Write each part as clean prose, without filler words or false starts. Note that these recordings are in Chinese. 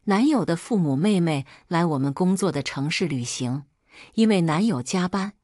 男友的父母妹妹来我们工作的城市旅行，因为男友加班，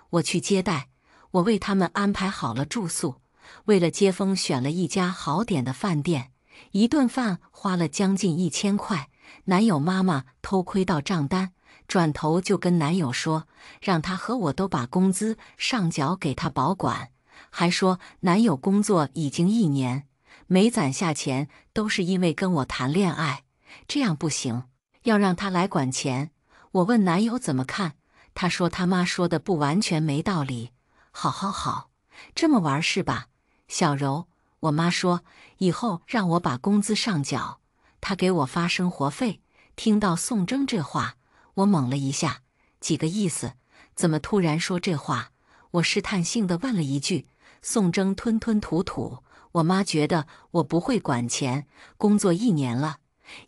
我去接待，我为他们安排好了住宿，为了接风选了一家好点的饭店，一顿饭花了将近1000块。男友妈妈偷窥到账单，转头就跟男友说，让他和我都把工资上缴给他保管，还说男友工作已经1年，没攒下钱都是因为跟我谈恋爱，这样不行，要让他来管钱。我问男友怎么看，他说他妈说的不完全没道理。好，这么玩是吧？小柔，我妈说以后让我把工资上缴，她给我发生活费。听到宋征这话，我懵了一下，几个意思？怎么突然说这话？我试探性地问了一句。宋征吞吞吐吐，我妈觉得我不会管钱，工作1年了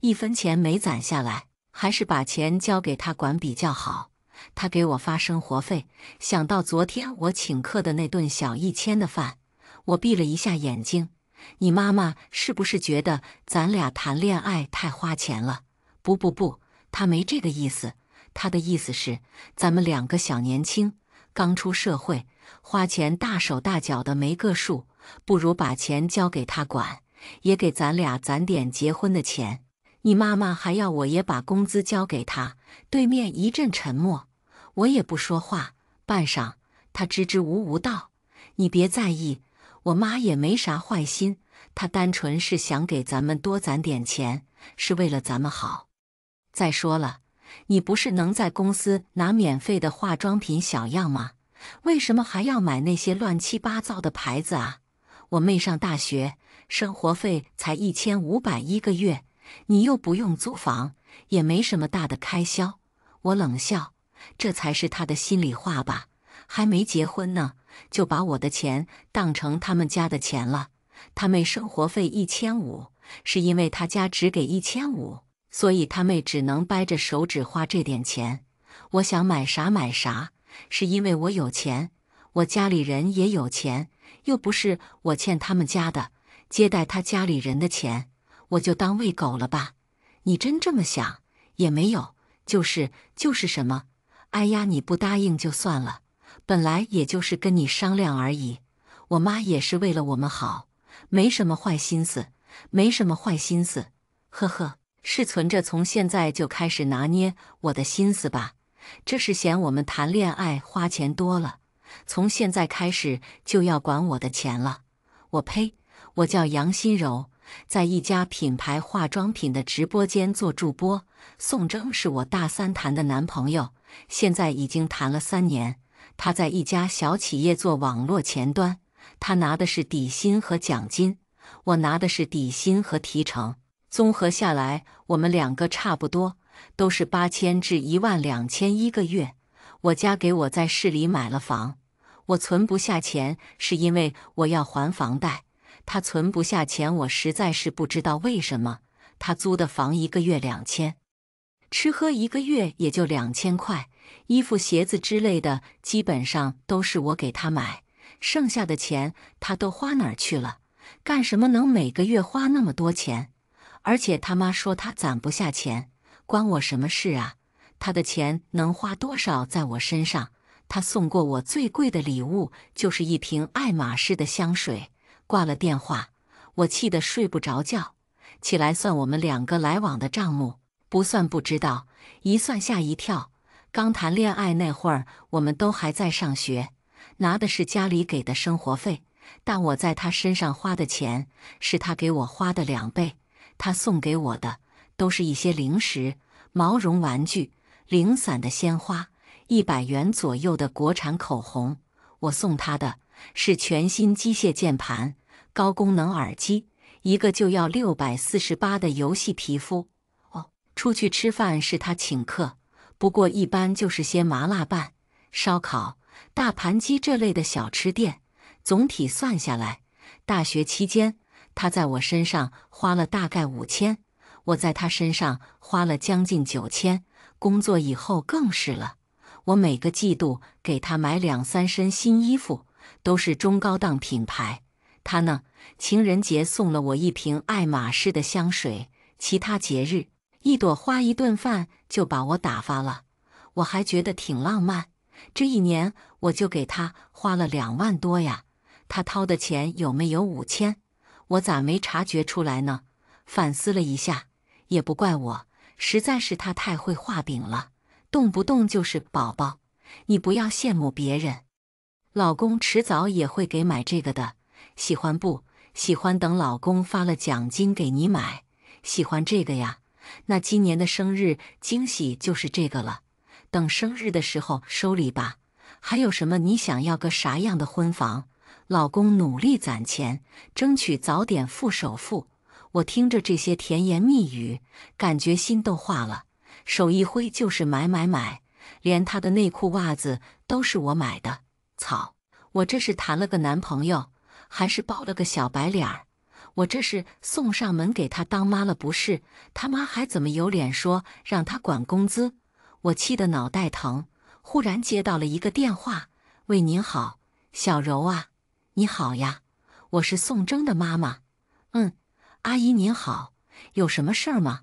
，1分钱没攒下来，还是把钱交给他管比较好。他给我发生活费，想到昨天我请客的那顿小1000的饭，我闭了一下眼睛。你妈妈是不是觉得咱俩谈恋爱太花钱了？不，她没这个意思。她的意思是，咱们2个小年轻，刚出社会，花钱大手大脚的没个数，不如把钱交给她管，也给咱俩攒点结婚的钱。你妈妈还要我也把工资交给她。对面一阵沉默，我也不说话。半晌，她支支吾吾道：“你别在意，我妈也没啥坏心，她单纯是想给咱们多攒点钱，是为了咱们好。再说了，你不是能在公司拿免费的化妆品小样吗？为什么还要买那些乱七八糟的牌子啊？我妹上大学，生活费才1500一个月，你又不用租房，也没什么大的开销。”我冷笑，这才是她的心里话吧？还没结婚呢，就把我的钱当成他们家的钱了。他妹生活费1500，是因为他家只给1500，所以他妹只能掰着手指花这点钱。我想买啥买啥，是因为我有钱，我家里人也有钱，又不是我欠他们家的，接待他家里人的钱，我就当喂狗了吧？你真这么想？也没有，就是什么？哎呀，你不答应就算了，本来也就是跟你商量而已。我妈也是为了我们好，没什么坏心思，没什么坏心思。呵呵，是存着从现在就开始拿捏我的心思吧？这是嫌我们谈恋爱花钱多了，从现在开始就要管我的钱了。我呸！我叫杨心柔，在一家品牌化妆品的直播间做助播。宋征是我大3谈的男朋友，现在已经谈了3年。他在一家小企业做网络前端，他拿的是底薪和奖金，我拿的是底薪和提成。综合下来，我们2个差不多，都是8000至12000一个月。我家给我在市里买了房，我存不下钱，是因为我要还房贷。他存不下钱，我实在是不知道为什么。他租的房1个月2000，吃喝1个月也就2000块，衣服鞋子之类的基本上都是我给他买，剩下的钱他都花哪儿去了？干什么能每个月花那么多钱？而且他妈说他攒不下钱，关我什么事啊？他的钱能花多少在我身上？他送过我最贵的礼物就是一瓶爱马仕的香水。挂了电话，我气得睡不着觉。起来算我们2个来往的账目，不算不知道，一算吓一跳。刚谈恋爱那会儿，我们都还在上学，拿的是家里给的生活费，但我在他身上花的钱是他给我花的2倍。他送给我的都是一些零食、毛绒玩具、零散的鲜花，100元左右的国产口红。我送他的是全新机械键盘、高功能耳机，一个就要648的游戏皮肤。出去吃饭是他请客，不过一般就是些麻辣拌、烧烤、大盘鸡这类的小吃店。总体算下来，大学期间他在我身上花了大概5000，我在他身上花了将近9000，工作以后更是了。我每个季度给他买2、3身新衣服，都是中高档品牌。他呢，情人节送了我一瓶爱马仕的香水，其他节日一朵花一顿饭就把我打发了，我还觉得挺浪漫。这一年我就给他花了2万多呀，他掏的钱有没有5000？我咋没察觉出来呢？反思了一下，也不怪我，实在是他太会画饼了，动不动就是宝宝。你不要羡慕别人，老公迟早也会给买这个的。喜欢不？喜欢等老公发了奖金给你买。喜欢这个呀？那今年的生日惊喜就是这个了。等生日的时候收礼吧。还有什么？你想要个啥样的婚房？老公努力攒钱，争取早点付首付。我听着这些甜言蜜语，感觉心都化了，手一挥就是买买买，连他的内裤袜子都是我买的。操！我这是谈了个男朋友，还是抱了个小白脸儿？我这是送上门给他当妈了不是？他妈还怎么有脸说让他管工资？我气得脑袋疼。忽然接到了一个电话：“喂，您好，小柔啊，你好呀，我是宋征的妈妈。”“阿姨您好，有什么事儿吗？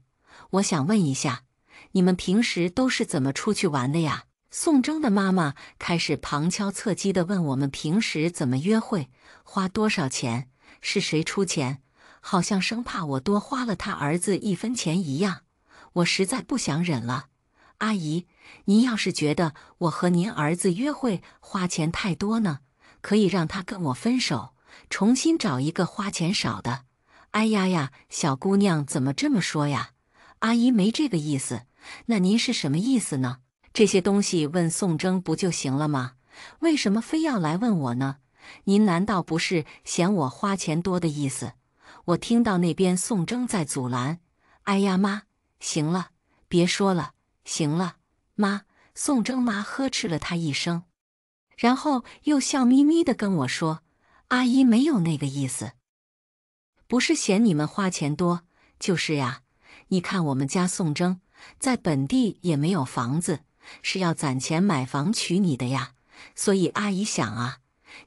我想问一下，你们平时都是怎么出去玩的呀？”宋征的妈妈开始旁敲侧击地问我们平时怎么约会，花多少钱，是谁出钱，好像生怕我多花了他儿子1分钱一样。我实在不想忍了。阿姨，您要是觉得我和您儿子约会花钱太多呢，可以让他跟我分手，重新找一个花钱少的。哎呀呀，小姑娘怎么这么说呀？阿姨没这个意思，那您是什么意思呢？这些东西问宋征不就行了吗？为什么非要来问我呢？您难道不是嫌我花钱多的意思？我听到那边宋征在阻拦。哎呀妈，行了，别说了，行了，妈。宋征妈呵斥了他一声，然后又笑眯眯地跟我说：“阿姨没有那个意思，不是嫌你们花钱多，就是呀。你看我们家宋征在本地也没有房子，是要攒钱买房娶你的呀。所以阿姨想啊，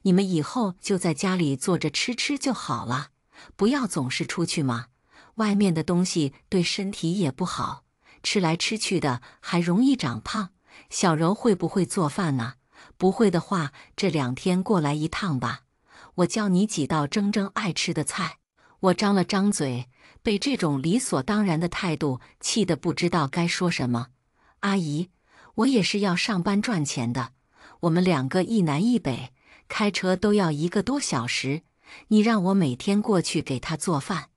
你们以后就在家里坐着吃吃就好了，不要总是出去嘛。外面的东西对身体也不好，吃来吃去的还容易长胖。小柔会不会做饭呢？不会的话，这2天过来一趟吧，我教你几道铮铮爱吃的菜。”我张了张嘴，被这种理所当然的态度气得不知道该说什么。阿姨，我也是要上班赚钱的，我们2个一南一北，开车都要1个多小时，你让我每天过去给他做饭？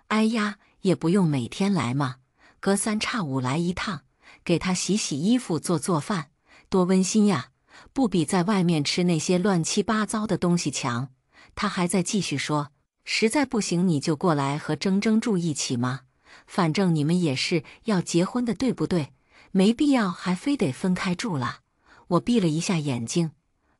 哎呀，也不用每天来嘛，隔3差5来一趟，给他洗洗衣服做饭，多温馨呀，不比在外面吃那些乱七八糟的东西强。他还在继续说，实在不行你就过来和铮铮住一起嘛，反正你们也是要结婚的对不对？没必要还非得分开住了。我闭了一下眼睛。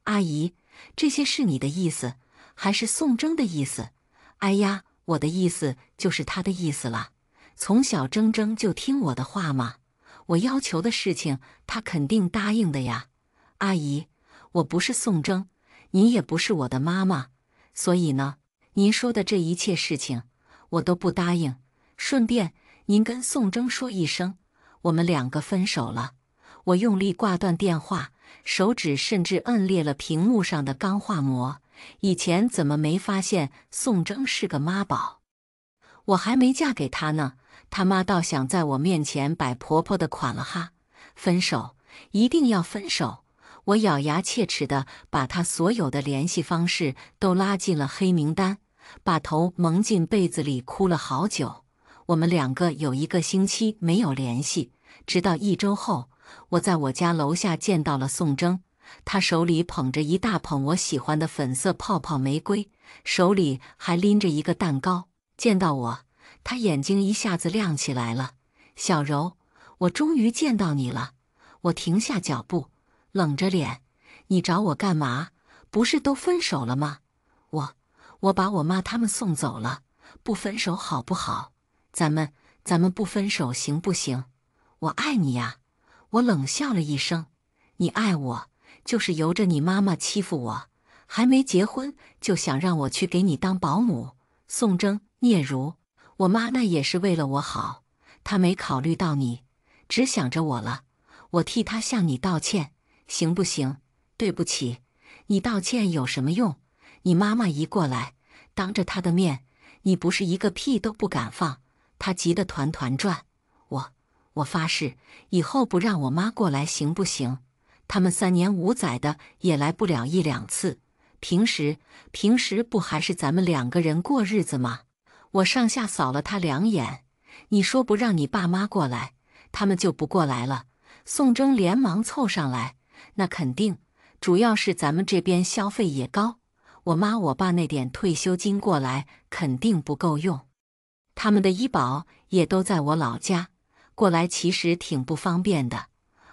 阿姨，这些是你的意思，还是宋征的意思？哎呀，我的意思就是他的意思了。从小铮铮就听我的话嘛，我要求的事情他肯定答应的呀。阿姨，我不是宋征，您也不是我的妈妈，所以呢，您说的这一切事情我都不答应。顺便您跟宋征说一声，我们2个分手了。我用力挂断电话，手指甚至摁裂了屏幕上的钢化膜。以前怎么没发现宋征是个妈宝？我还没嫁给他呢，他妈倒想在我面前摆婆婆的款了哈。分手，一定要分手！我咬牙切齿地把他所有的联系方式都拉进了黑名单，把头蒙进被子里哭了好久。我们2个有1个星期没有联系，直到1周后，我在我家楼下见到了宋征，他手里捧着一大捧我喜欢的粉色泡泡玫瑰，手里还拎着一个蛋糕。见到我，他眼睛一下子亮起来了。小柔，我终于见到你了。我停下脚步，冷着脸，你找我干嘛？不是都分手了吗？我把我妈他们送走了，不分手好不好？咱们不分手行不行？我爱你呀！我冷笑了一声。你爱我，就是由着你妈妈欺负我，还没结婚就想让我去给你当保姆。宋征，嗫嚅，我妈那也是为了我好，他没考虑到你，只想着我了。我替他向你道歉，行不行？对不起，你道歉有什么用？你妈妈一过来，当着他的面，你不是一个屁都不敢放。他急得团团转。我发誓，以后不让我妈过来，行不行？他们3年5载的也来不了1、2次。平时不还是咱们2个人过日子吗？我上下扫了他2眼。你说不让你爸妈过来，他们就不过来了。宋征连忙凑上来，那肯定，主要是咱们这边消费也高，我妈我爸那点退休金过来肯定不够用。他们的医保也都在我老家，过来其实挺不方便的。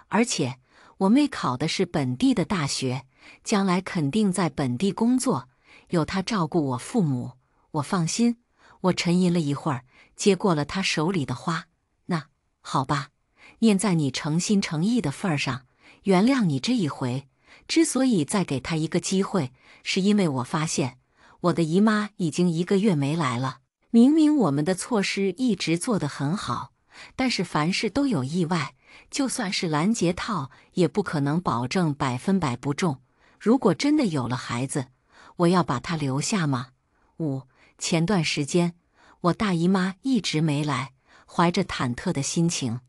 而且我妹考的是本地的大学，将来肯定在本地工作，有她照顾我父母，我放心。我沉吟了一会儿，接过了他手里的花。那好吧，念在你诚心诚意的份儿上，原谅你这一回。之所以再给他一个机会，是因为我发现我的姨妈已经1个月没来了。明明我们的措施一直做得很好，但是凡事都有意外，就算是拦截套，也不可能保证100%不中。如果真的有了孩子，我要把他留下吗？5前段时间，我大姨妈一直没来，怀着忐忑的心情，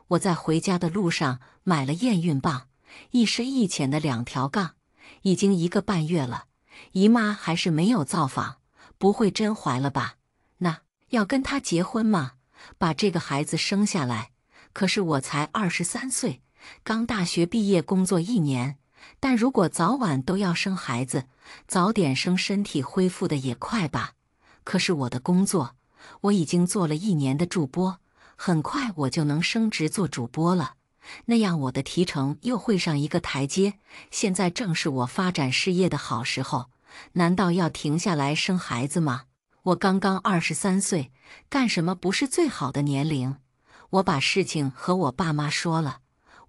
我在回家的路上买了验孕棒，一深一浅的2条杠，已经1个半月了，姨妈还是没有造访，不会真怀了吧？那要跟她结婚吗？把这个孩子生下来？可是我才23岁，刚大学毕业工作1年，但如果早晚都要生孩子，早点生身体恢复的也快吧。可是我的工作，我已经做了1年的助播，很快我就能升职做主播了，那样我的提成又会上一个台阶。现在正是我发展事业的好时候，难道要停下来生孩子吗？我刚刚23岁，干什么不是最好的年龄？我把事情和我爸妈说了，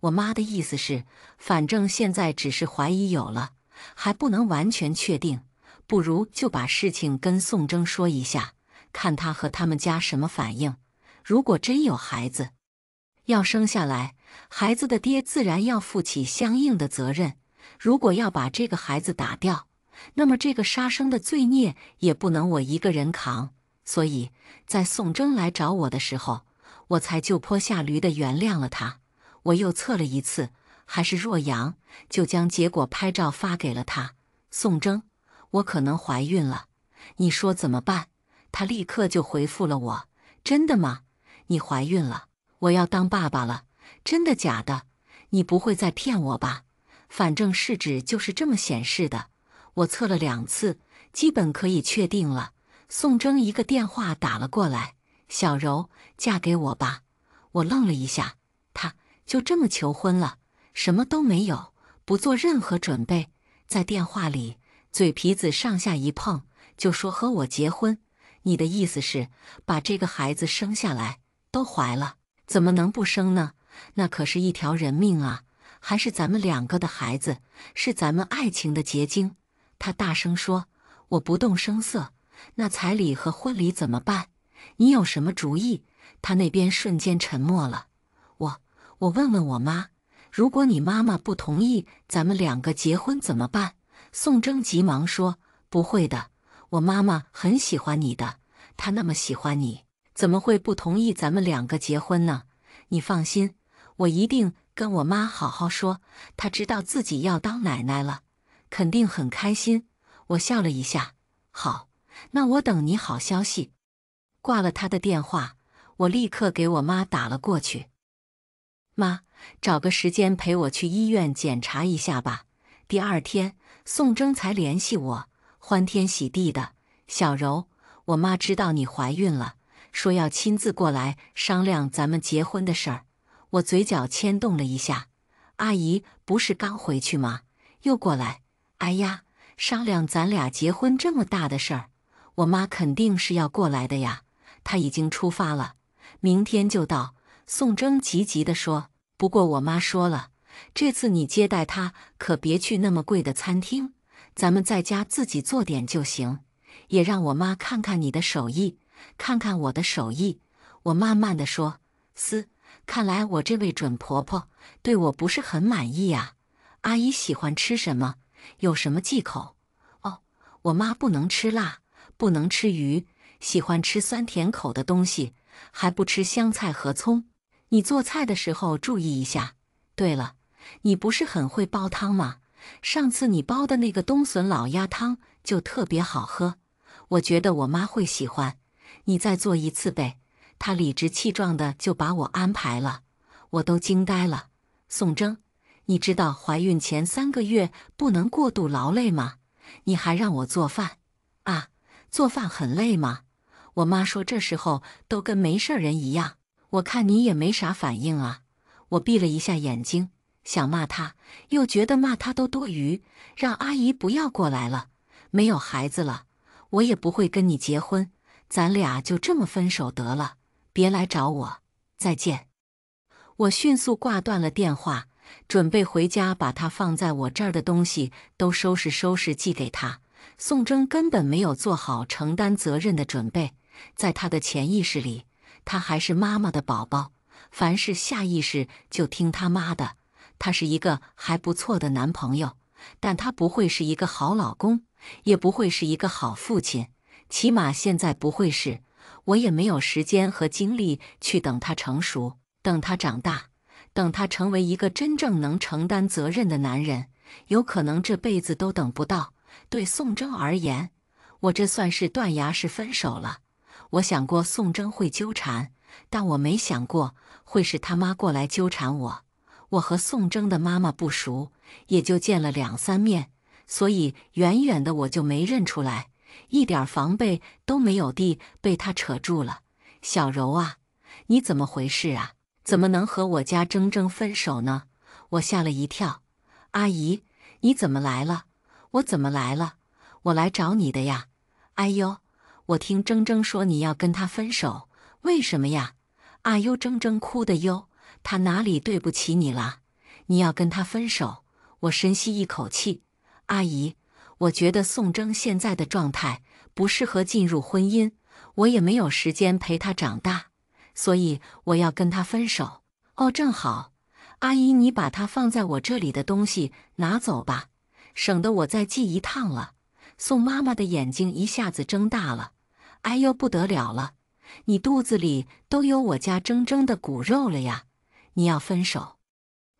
我妈的意思是，反正现在只是怀疑有了，还不能完全确定。不如就把事情跟宋征说一下，看他和他们家什么反应。如果真有孩子要生下来，孩子的爹自然要负起相应的责任。如果要把这个孩子打掉，那么这个杀生的罪孽也不能我一个人扛。所以在宋征来找我的时候，我才就坡下驴的原谅了他。我又测了1次，还是弱阳，就将结果拍照发给了他。宋征，我可能怀孕了，你说怎么办？他立刻就回复了我：真的吗？你怀孕了，我要当爸爸了，真的假的？你不会再骗我吧？反正试纸就是这么显示的，我测了2次，基本可以确定了。宋征一个电话打了过来：小柔，嫁给我吧。我愣了一下，他就这么求婚了，什么都没有，不做任何准备，在电话里嘴皮子上下一碰，就说和我结婚。你的意思是把这个孩子生下来？都怀了，怎么能不生呢？那可是一条人命啊，还是咱们2个的孩子，是咱们爱情的结晶。他大声说。我不动声色，那彩礼和婚礼怎么办？你有什么主意？他那边瞬间沉默了。我问问我妈，如果你妈妈不同意咱们2个结婚怎么办？宋征急忙说，不会的，我妈妈很喜欢你的，她那么喜欢你，怎么会不同意咱们2个结婚呢？你放心，我一定跟我妈好好说，她知道自己要当奶奶了，肯定很开心。我笑了一下，好，那我等你好消息。挂了他的电话，我立刻给我妈打了过去。妈，找个时间陪我去医院检查一下吧。第2天，宋征才联系我，欢天喜地的：小柔，我妈知道你怀孕了，说要亲自过来商量咱们结婚的事儿。我嘴角牵动了一下，阿姨不是刚回去吗？又过来？哎呀，商量咱俩结婚这么大的事儿，我妈肯定是要过来的呀。她已经出发了，明天就到。宋征急急地说，不过我妈说了，这次你接待她可别去那么贵的餐厅，咱们在家自己做点就行。也让我妈看看你的手艺，看看我的手艺。我慢慢地说，看来我这位准婆婆对我不是很满意呀。阿姨喜欢吃什么？有什么忌口？哦，我妈不能吃辣，不能吃鱼，喜欢吃酸甜口的东西，还不吃香菜和葱。你做菜的时候注意一下。对了，你不是很会煲汤吗？上次你煲的那个冬笋老鸭汤就特别好喝，我觉得我妈会喜欢。你再做一次呗。她理直气壮的就把我安排了，我都惊呆了。宋征，你知道怀孕前3个月不能过度劳累吗？你还让我做饭啊？做饭很累吗？我妈说这时候都跟没事人一样。我看你也没啥反应啊。我闭了一下眼睛，想骂他，又觉得骂他都多余，让阿姨不要过来了。没有孩子了，我也不会跟你结婚，咱俩就这么分手得了，别来找我，再见。我迅速挂断了电话，准备回家把他放在我这儿的东西都收拾收拾寄给他。宋征根本没有做好承担责任的准备，在他的潜意识里，他还是妈妈的宝宝，凡事下意识就听他妈的。他是一个还不错的男朋友，但他不会是一个好老公，也不会是一个好父亲，起码现在不会是。我也没有时间和精力去等他成熟，等他长大，等他成为一个真正能承担责任的男人，有可能这辈子都等不到。对宋征而言，我这算是断崖式分手了。我想过宋征会纠缠，但我没想过会是他妈过来纠缠我。我和宋征的妈妈不熟，也就见了2、3面，所以远远的我就没认出来，一点防备都没有地被他扯住了。小柔啊，你怎么回事啊？怎么能和我家铮铮分手呢？我吓了一跳。阿姨，你怎么来了？我怎么来了？我来找你的呀。哎呦，我听铮铮说你要跟他分手，为什么呀？啊呦，铮铮哭的哟，他哪里对不起你了？你要跟他分手？我深吸一口气。阿姨，我觉得宋征现在的状态不适合进入婚姻，我也没有时间陪他长大，所以我要跟他分手。哦，正好，阿姨，你把他放在我这里的东西拿走吧，省得我再寄一趟了。宋妈妈的眼睛一下子睁大了。哎呦，不得了了，你肚子里都有我家铮铮的骨肉了呀！你要分手，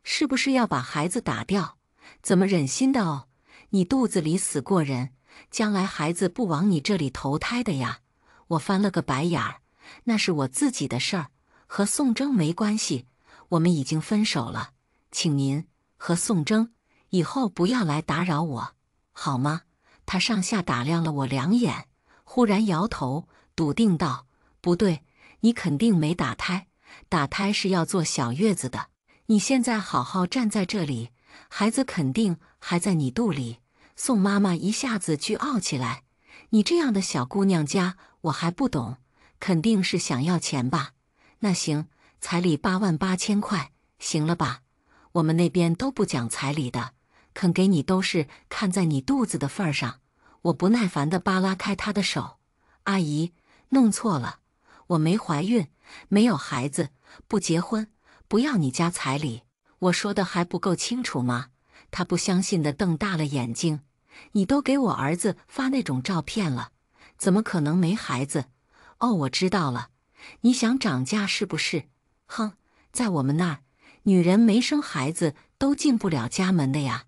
是不是要把孩子打掉？怎么忍心的哦？你肚子里死过人，将来孩子不往你这里投胎的呀！我翻了个白眼儿，那是我自己的事儿，和宋征没关系。我们已经分手了，请您和宋征以后不要来打扰我，好吗？他上下打量了我2眼，忽然摇头，笃定道：“不对，你肯定没打胎，打胎是要坐小月子的。你现在好好站在这里，孩子肯定还在你肚里。”宋妈妈一下子倨傲起来：“你这样的小姑娘家，我还不懂，肯定是想要钱吧？那行，彩礼88000块，行了吧？我们那边都不讲彩礼的，肯给你都是看在你肚子的份儿上。”我不耐烦地扒拉开她的手：“阿姨，弄错了，我没怀孕，没有孩子，不结婚，不要你家彩礼。我说的还不够清楚吗？”她不相信地瞪大了眼睛：“你都给我儿子发那种照片了，怎么可能没孩子？哦，我知道了，你想涨价是不是？哼，在我们那儿，女人没生孩子都进不了家门的呀。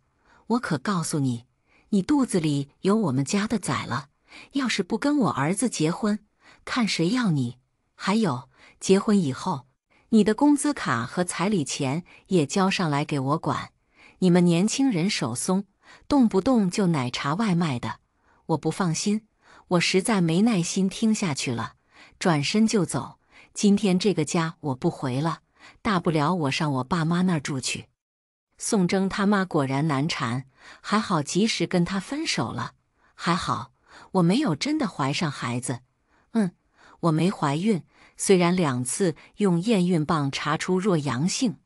我可告诉你，你肚子里有我们家的崽了，要是不跟我儿子结婚，看谁要你。还有，结婚以后，你的工资卡和彩礼钱也交上来给我管。你们年轻人手松，动不动就奶茶外卖的，我不放心，我实在没耐心听下去了，转身就走。今天这个家我不回了，大不了我上我爸妈那儿住去。宋征他妈果然难缠，还好及时跟他分手了。还好我没有真的怀上孩子。我没怀孕，虽然2次用验孕棒查出弱阳性，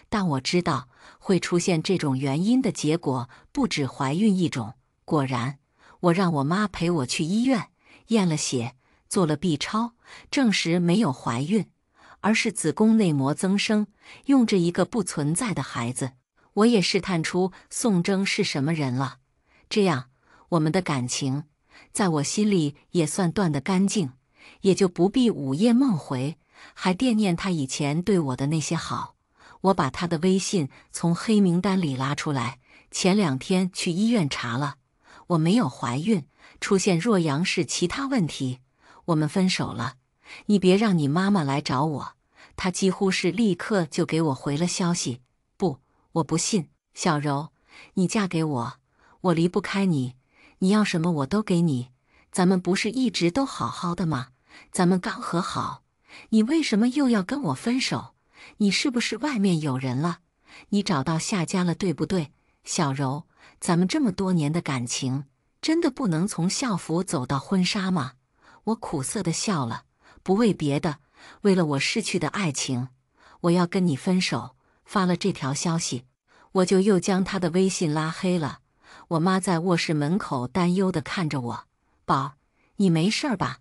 但我知道会出现这种原因的结果不止怀孕一种。果然，我让我妈陪我去医院验了血，做了 B 超，证实没有怀孕。而是子宫内膜增生，用着一个不存在的孩子。我也试探出宋征是什么人了，这样我们的感情在我心里也算断得干净，也就不必午夜梦回，还惦念他以前对我的那些好。我把他的微信从黑名单里拉出来，前2天去医院查了，我没有怀孕，出现弱阳氏其他问题，我们分手了。你别让你妈妈来找我。她几乎是立刻就给我回了消息。不，我不信，小柔，你嫁给我，我离不开你，你要什么我都给你。咱们不是一直都好好的吗？咱们刚和好，你为什么又要跟我分手？你是不是外面有人了？你找到下家了，对不对？小柔，咱们这么多年的感情，真的不能从校服走到婚纱吗？我苦涩地笑了，不为别的，为了我逝去的爱情，我要跟你分手。发了这条消息，我就又将他的微信拉黑了。我妈在卧室门口担忧地看着我，宝，你没事吧？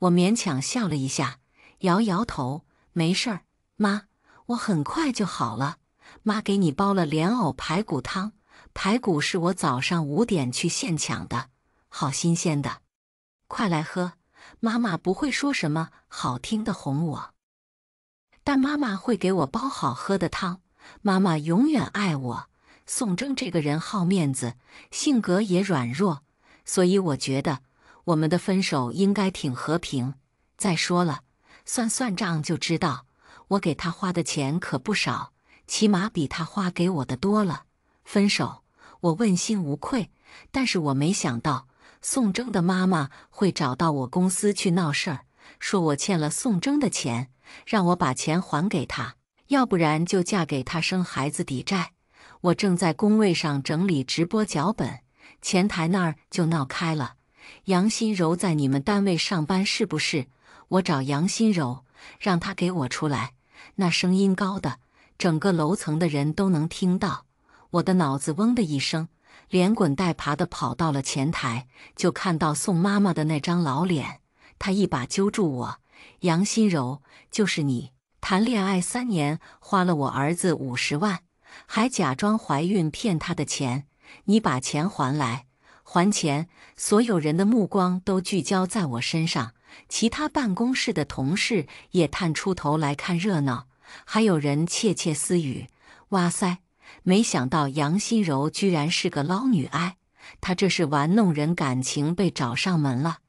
我勉强笑了一下，摇摇头，没事儿，妈，我很快就好了。妈给你煲了莲藕排骨汤，排骨是我早上5点去现抢的，好新鲜的，快来喝。妈妈不会说什么好听的哄我，但妈妈会给我煲好喝的汤。妈妈永远爱我。宋征这个人好面子，性格也软弱，所以我觉得我们的分手应该挺和平。再说了，算账就知道，我给他花的钱可不少，起码比他花给我的多了。分手，我问心无愧，但是我没想到宋征的妈妈会找到我公司去闹事儿，说我欠了宋征的钱，让我把钱还给他，要不然就嫁给他生孩子抵债。我正在工位上整理直播脚本，前台那儿就闹开了。杨心柔在你们单位上班是不是？我找杨心柔，让她给我出来。那声音高的，整个楼层的人都能听到。我的脑子嗡的一声，连滚带爬地跑到了前台，就看到宋妈妈的那张老脸。她一把揪住我，杨心柔，就是你，谈恋爱3年，花了我儿子50万。还假装怀孕骗他的钱，你把钱还来！还钱！所有人的目光都聚焦在我身上，其他办公室的同事也探出头来看热闹，还有人窃窃私语：哇塞，没想到杨心柔居然是个捞女哀，她这是玩弄人感情被找上门了。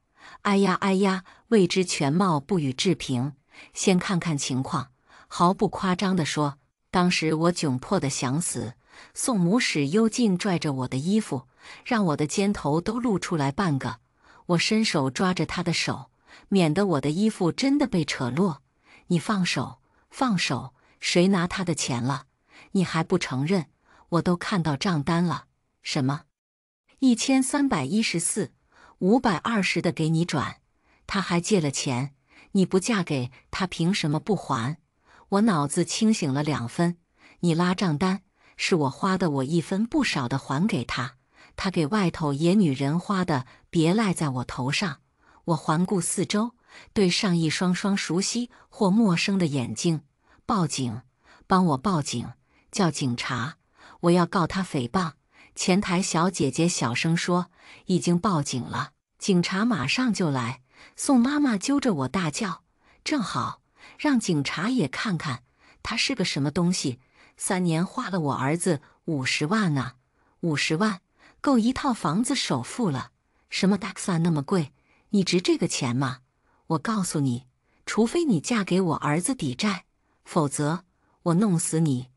哎呀哎呀，未知全貌不予置评，先看看情况。毫不夸张地说，当时我窘迫得想死，宋母使幽禁拽着我的衣服，让我的肩头都露出来半个。我伸手抓着他的手，免得我的衣服真的被扯落。你放手，放手！谁拿他的钱了？你还不承认？我都看到账单了。什么？1314，520的给你转。他还借了钱，你不嫁给他，凭什么不还？我脑子清醒了2分，你拉账单，是我花的，我1分不少的还给他，他给外头野女人花的，别赖在我头上。我环顾四周，对上一双双熟悉或陌生的眼睛。报警，帮我报警，叫警察，我要告他诽谤。前台小姐姐小声说，已经报警了，警察马上就来。宋妈妈揪着我大叫，正好让警察也看看他是个什么东西。3年花了我儿子50万呢，50万够一套房子首付了。什么大算那么贵？你值这个钱吗？我告诉你，除非你嫁给我儿子抵债，否则我弄死你！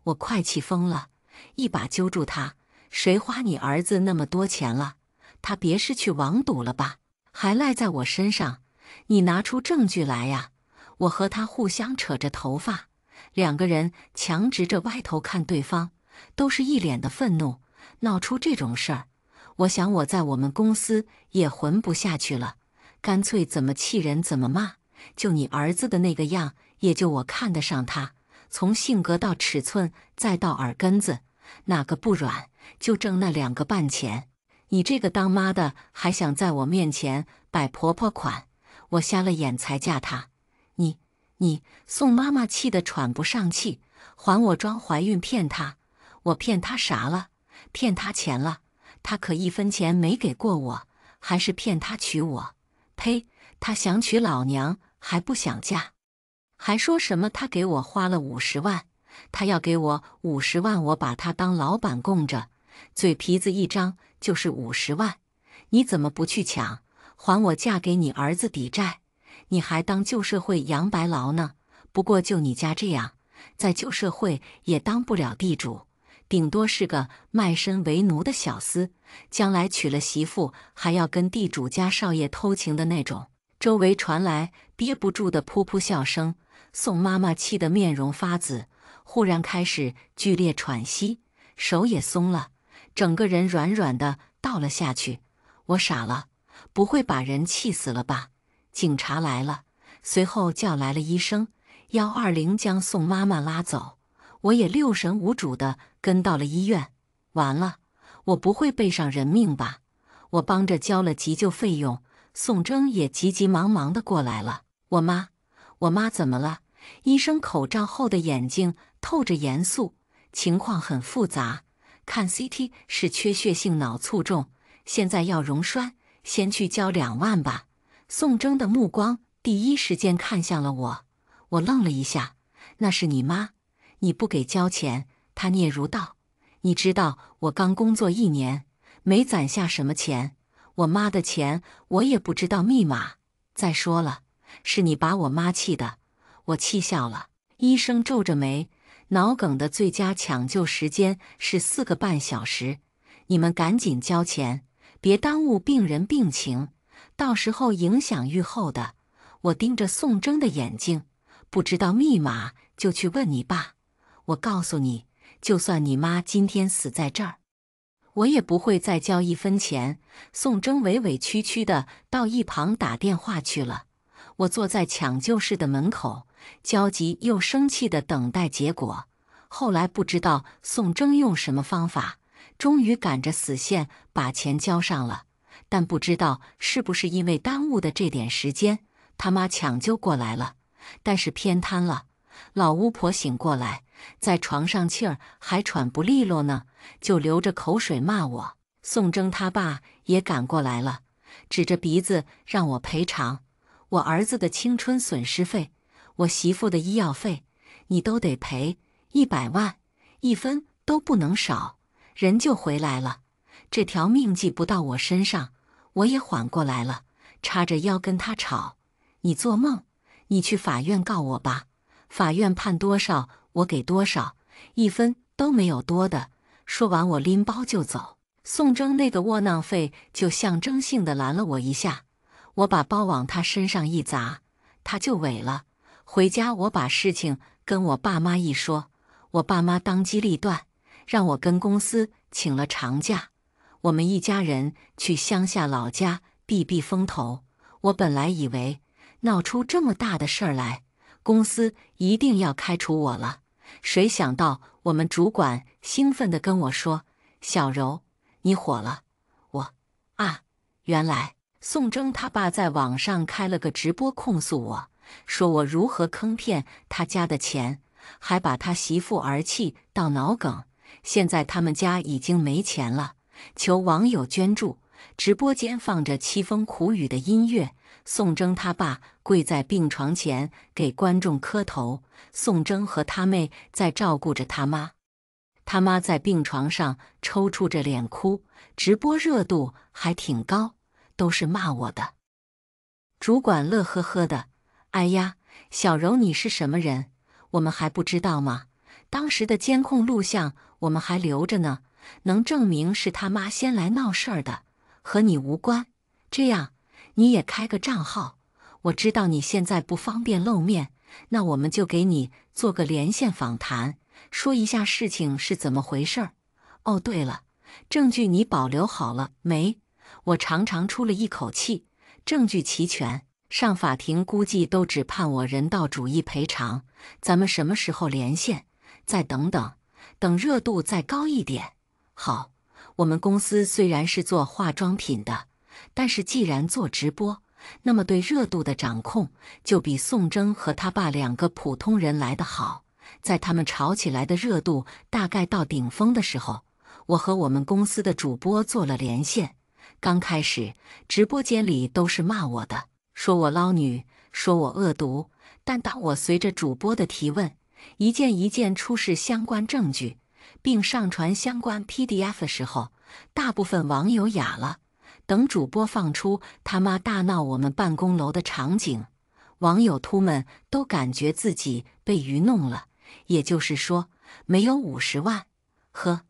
我快气疯了，一把揪住他，谁花你儿子那么多钱了？他别是去网赌了吧？还赖在我身上，你拿出证据来呀！我和他互相扯着头发，2个人强直着歪头看对方，都是一脸的愤怒。闹出这种事儿，我想我在我们公司也混不下去了，干脆怎么气人怎么骂。就你儿子的那个样，也就我看得上他，从性格到尺寸再到耳根子，哪个不软，就挣那2个半钱。你这个当妈的还想在我面前摆婆婆款？我瞎了眼才嫁他。你，宋妈妈气得喘不上气，还我装怀孕骗她。我骗她啥了？骗她钱了，她可一分钱没给过我，还是骗她娶我。呸！她想娶老娘，还不想嫁。还说什么她给我花了50万，她要给我50万，我把她当老板供着，嘴皮子一张就是50万。你怎么不去抢，还我嫁给你儿子抵债？你还当旧社会杨白劳呢？不过就你家这样，在旧社会也当不了地主，顶多是个卖身为奴的小厮，将来娶了媳妇还要跟地主家少爷偷情的那种。周围传来憋不住的噗噗笑声，宋妈妈气得面容发紫，忽然开始剧烈喘息，手也松了，整个人软软的倒了下去。我傻了，不会把人气死了吧？警察来了，随后叫来了医生，120将宋妈妈拉走。我也六神无主的跟到了医院。完了，我不会背上人命吧？我帮着交了急救费用，宋征也急急忙忙的过来了。我妈怎么了？医生口罩后的眼睛透着严肃，情况很复杂，看 CT 是缺血性脑卒中，现在要溶栓，先去交2万吧。宋征的目光第一时间看向了我，我愣了一下，那是你妈？你不给交钱，她嗫嚅道：“你知道我刚工作1年，没攒下什么钱，我妈的钱我也不知道密码。再说了，是你把我妈气的。”我气笑了。医生皱着眉，脑梗的最佳抢救时间是4个半小时，你们赶紧交钱，别耽误病人病情，到时候影响预后的。我盯着宋征的眼睛，不知道密码就去问你爸。我告诉你，就算你妈今天死在这儿，我也不会再交1分钱。宋征委委屈屈的到一旁打电话去了。我坐在抢救室的门口，焦急又生气的等待结果。后来不知道宋征用什么方法，终于赶着死线把钱交上了。但不知道是不是因为耽误的这点时间，他妈抢救过来了，但是偏瘫了。老巫婆醒过来，在床上气儿还喘不利落呢，就流着口水骂我。宋征他爸也赶过来了，指着鼻子让我赔偿。我儿子的青春损失费，我媳妇的医药费，你都得赔100万，1分都不能少。人就回来了，这条命系不到我身上，我也缓过来了，叉着腰跟他吵。你做梦，你去法院告我吧，法院判多少我给多少，1分都没有多的。说完我拎包就走。宋征那个窝囊废就象征性的拦了我一下，我把包往他身上一砸，他就萎了。回家我把事情跟我爸妈一说，我爸妈当机立断，让我跟公司请了长假，我们一家人去乡下老家避避风头。我本来以为闹出这么大的事儿来，公司一定要开除我了，谁想到我们主管兴奋地跟我说：“小柔，你火了。”原来宋征他爸在网上开了个直播控诉我，说我如何坑骗他家的钱，还把他媳妇儿气到脑梗。现在他们家已经没钱了，求网友捐助。直播间放着凄风苦雨的音乐，宋征他爸跪在病床前给观众磕头，宋征和他妹在照顾着他妈。他妈在病床上抽搐着脸哭，直播热度还挺高，都是骂我的。主管乐呵呵的：“哎呀，小柔你是什么人？我们还不知道吗？当时的监控录像我们还留着呢，能证明是他妈先来闹事儿的，和你无关。这样，你也开个账号，我知道你现在不方便露面，那我们就给你做个连线访谈，说一下事情是怎么回事儿。哦，对了，证据你保留好了没？”我长长出了一口气，证据齐全，上法庭估计都只判我人道主义赔偿。咱们什么时候连线？再等等，等热度再高一点。好，我们公司虽然是做化妆品的，但是既然做直播，那么对热度的掌控就比宋征和他爸两个普通人来得好。在他们吵起来的热度大概到顶峰的时候，我和我们公司的主播做了连线。刚开始，直播间里都是骂我的，说我捞女，说我恶毒。但当我随着主播的提问，一件一件出示相关证据，并上传相关 PDF 的时候，大部分网友哑了。等主播放出他妈大闹我们办公楼的场景，网友秃们都感觉自己被愚弄了。也就是说，没有50万。呵，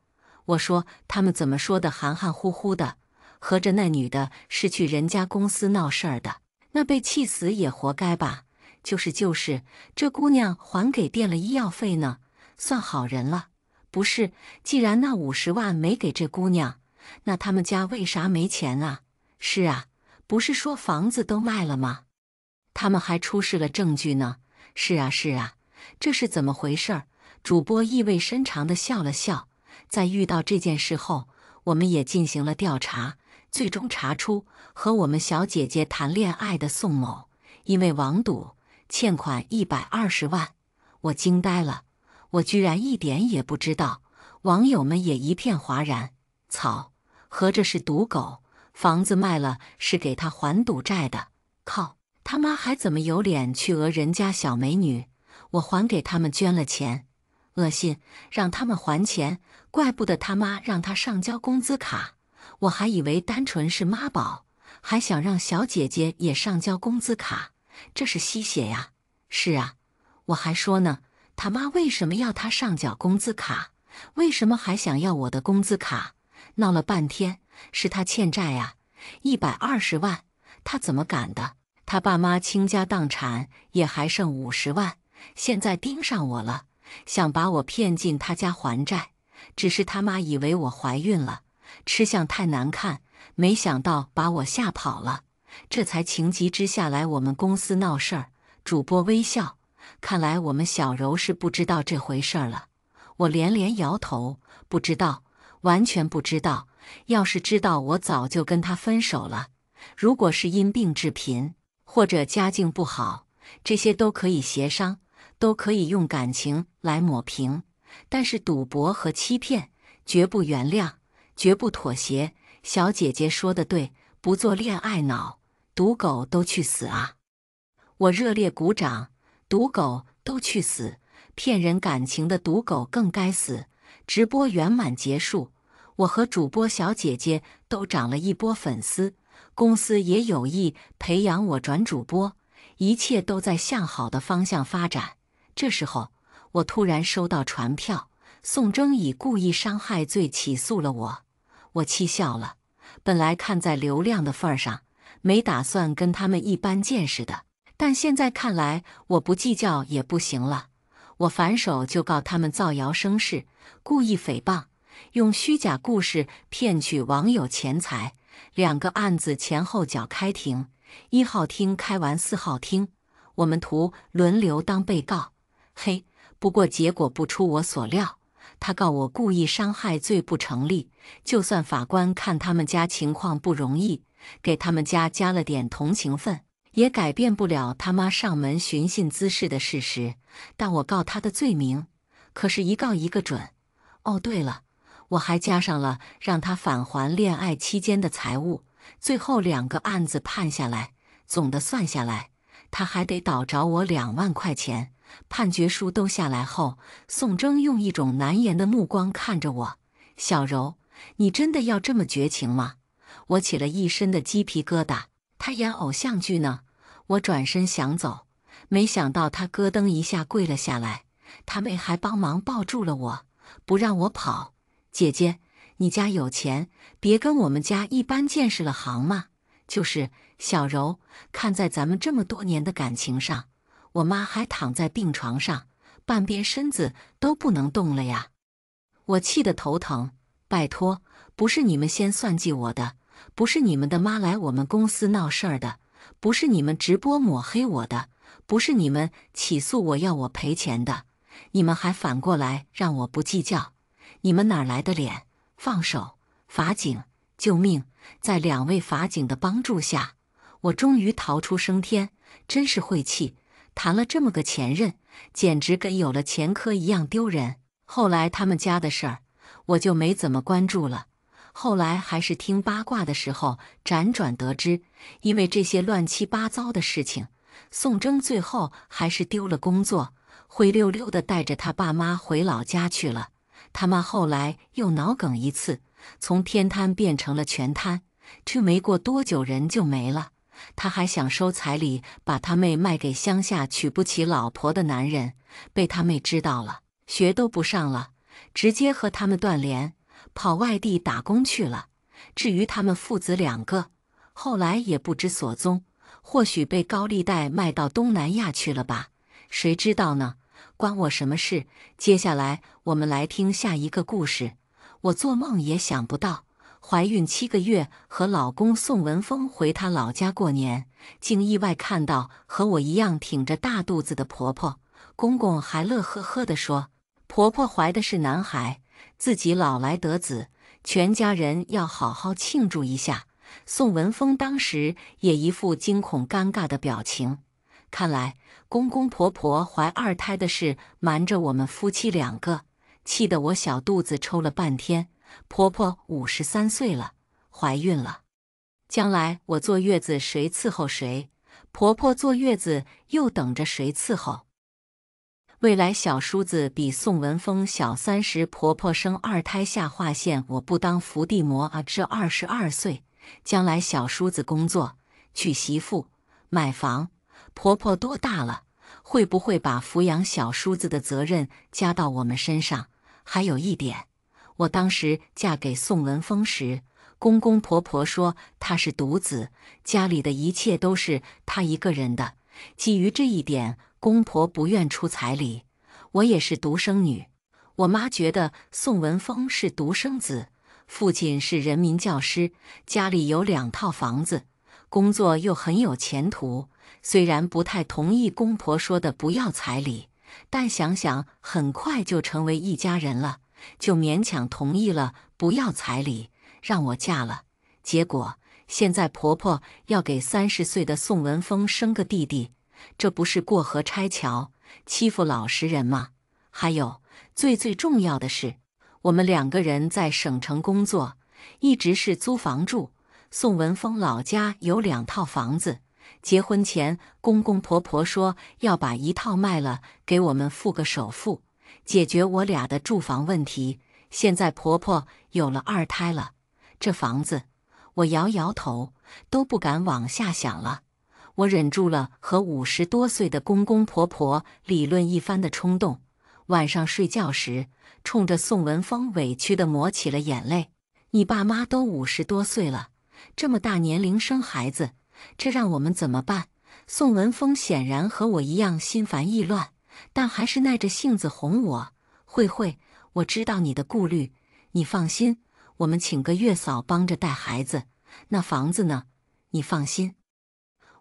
我说他们怎么说的含含糊糊的，合着那女的是去人家公司闹事儿的，那被气死也活该吧？就是，这姑娘还给垫了医药费呢，算好人了。不是，既然那50万没给这姑娘，那他们家为啥没钱啊？是啊，不是说房子都卖了吗？他们还出示了证据呢。是啊，这是怎么回事儿？主播意味深长地笑了笑。在遇到这件事后，我们也进行了调查，最终查出和我们小姐姐谈恋爱的宋某，因为网赌欠款120万。我惊呆了，我居然一点也不知道。网友们也一片哗然。操，合着是赌狗，房子卖了是给他还赌债的。靠，他妈还怎么有脸去讹人家小美女？我还给他们捐了钱，恶心，让他们还钱，怪不得他妈让他上交工资卡。我还以为单纯是妈宝，还想让小姐姐也上交工资卡，这是吸血呀！是啊，我还说呢，他妈为什么要他上缴工资卡？为什么还想要我的工资卡？闹了半天是他欠债呀，120万，他怎么敢的？他爸妈倾家荡产也还剩50万。现在盯上我了，想把我骗进他家还债。只是他妈以为我怀孕了，吃相太难看，没想到把我吓跑了，这才情急之下来我们公司闹事儿。主播微笑，看来我们小柔是不知道这回事儿了。我连连摇头，不知道，完全不知道。要是知道，我早就跟他分手了。如果是因病致贫，或者家境不好，这些都可以协商，都可以用感情来抹平。但是赌博和欺骗，绝不原谅，绝不妥协。小姐姐说的对，不做恋爱脑，赌狗都去死啊！我热烈鼓掌，赌狗都去死，骗人感情的赌狗更该死。直播圆满结束，我和主播小姐姐都涨了一波粉丝，公司也有意培养我转主播，一切都在向好的方向发展。这时候，我突然收到传票，宋征以故意伤害罪起诉了我。我气笑了，本来看在流量的份上，没打算跟他们一般见识的，但现在看来，我不计较也不行了。我反手就告他们造谣生事，故意诽谤，用虚假故事骗取网友钱财。2个案子前后脚开庭，1号厅开完4号厅，我们图轮流当被告。嘿，不过结果不出我所料，他告我故意伤害罪不成立。就算法官看他们家情况不容易，给他们家加了点同情分，也改变不了他妈上门寻衅滋事的事实。但我告他的罪名，可是一告一个准。哦，对了，我还加上了让他返还恋爱期间的财物。最后2个案子判下来，总的算下来，他还得倒找我2万块钱。判决书都下来后，宋征用一种难言的目光看着我：“小柔，你真的要这么绝情吗？”我起了一身的鸡皮疙瘩。他演偶像剧呢。我转身想走，没想到他咯噔一下跪了下来，他妹还帮忙抱住了我，不让我跑。姐姐，你家有钱，别跟我们家一般见识了行吗？就是小柔，看在咱们这么多年的感情上，我妈还躺在病床上，半边身子都不能动了呀。我气得头疼。拜托，不是你们先算计我的，不是你们的妈来我们公司闹事儿的，不是你们直播抹黑我的，不是你们起诉我要我赔钱的，你们还反过来让我不计较，你们哪来的脸？放手！法警，救命！在2位法警的帮助下，我终于逃出升天，真是晦气，谈了这么个前任，简直跟有了前科一样丢人。后来他们家的事儿，我就没怎么关注了。后来还是听八卦的时候辗转得知，因为这些乱七八糟的事情，宋征最后还是丢了工作，灰溜溜的带着他爸妈回老家去了。他妈后来又脑梗一次，从天瘫变成了全瘫，这没过多久人就没了。他还想收彩礼，把他妹卖给乡下娶不起老婆的男人，被他妹知道了，学都不上了，直接和他们断联，跑外地打工去了。至于他们父子2个，后来也不知所踪，或许被高利贷卖到东南亚去了吧，谁知道呢？关我什么事？接下来我们来听下一个故事。我做梦也想不到，怀孕7个月和老公宋文峰回他老家过年，竟意外看到和我一样挺着大肚子的婆婆。公公还乐呵呵地说，婆婆怀的是男孩，自己老来得子，全家人要好好庆祝一下。宋文峰当时也一副惊恐尴尬的表情，看来公公婆婆怀2胎的事瞒着我们夫妻2个，气得我小肚子抽了半天。婆婆53岁了，怀孕了，将来我坐月子谁伺候谁？婆婆坐月子又等着谁伺候？未来小叔子比宋文峰小30，婆婆生2胎下划线，我不当伏地魔啊！这22岁，将来小叔子工作、娶媳妇、买房，婆婆多大了？会不会把抚养小叔子的责任加到我们身上？还有一点，我当时嫁给宋文峰时，公公婆婆说他是独子，家里的一切都是他一个人的。基于这一点，公婆不愿出彩礼。我也是独生女，我妈觉得宋文峰是独生子，父亲是人民教师，家里有2套房子，工作又很有前途。虽然不太同意公婆说的不要彩礼，但想想很快就成为一家人了，就勉强同意了不要彩礼，让我嫁了。结果现在婆婆要给30岁的宋文峰生个弟弟，这不是过河拆桥，欺负老实人吗？还有最重要的是，我们2个人在省城工作，一直是租房住。宋文峰老家有2套房子，结婚前公公婆婆说要把1套卖了，给我们付个首付，解决我俩的住房问题。现在婆婆有了2胎了，这房子，我摇摇头，都不敢往下想了。我忍住了和50多岁的公公婆婆理论一番的冲动，晚上睡觉时，冲着宋文峰委屈地抹起了眼泪。你爸妈都50多岁了，这么大年龄生孩子，这让我们怎么办？宋文峰显然和我一样心烦意乱，但还是耐着性子哄我。慧，我知道你的顾虑，你放心，我们请个月嫂帮着带孩子。那房子呢？你放心，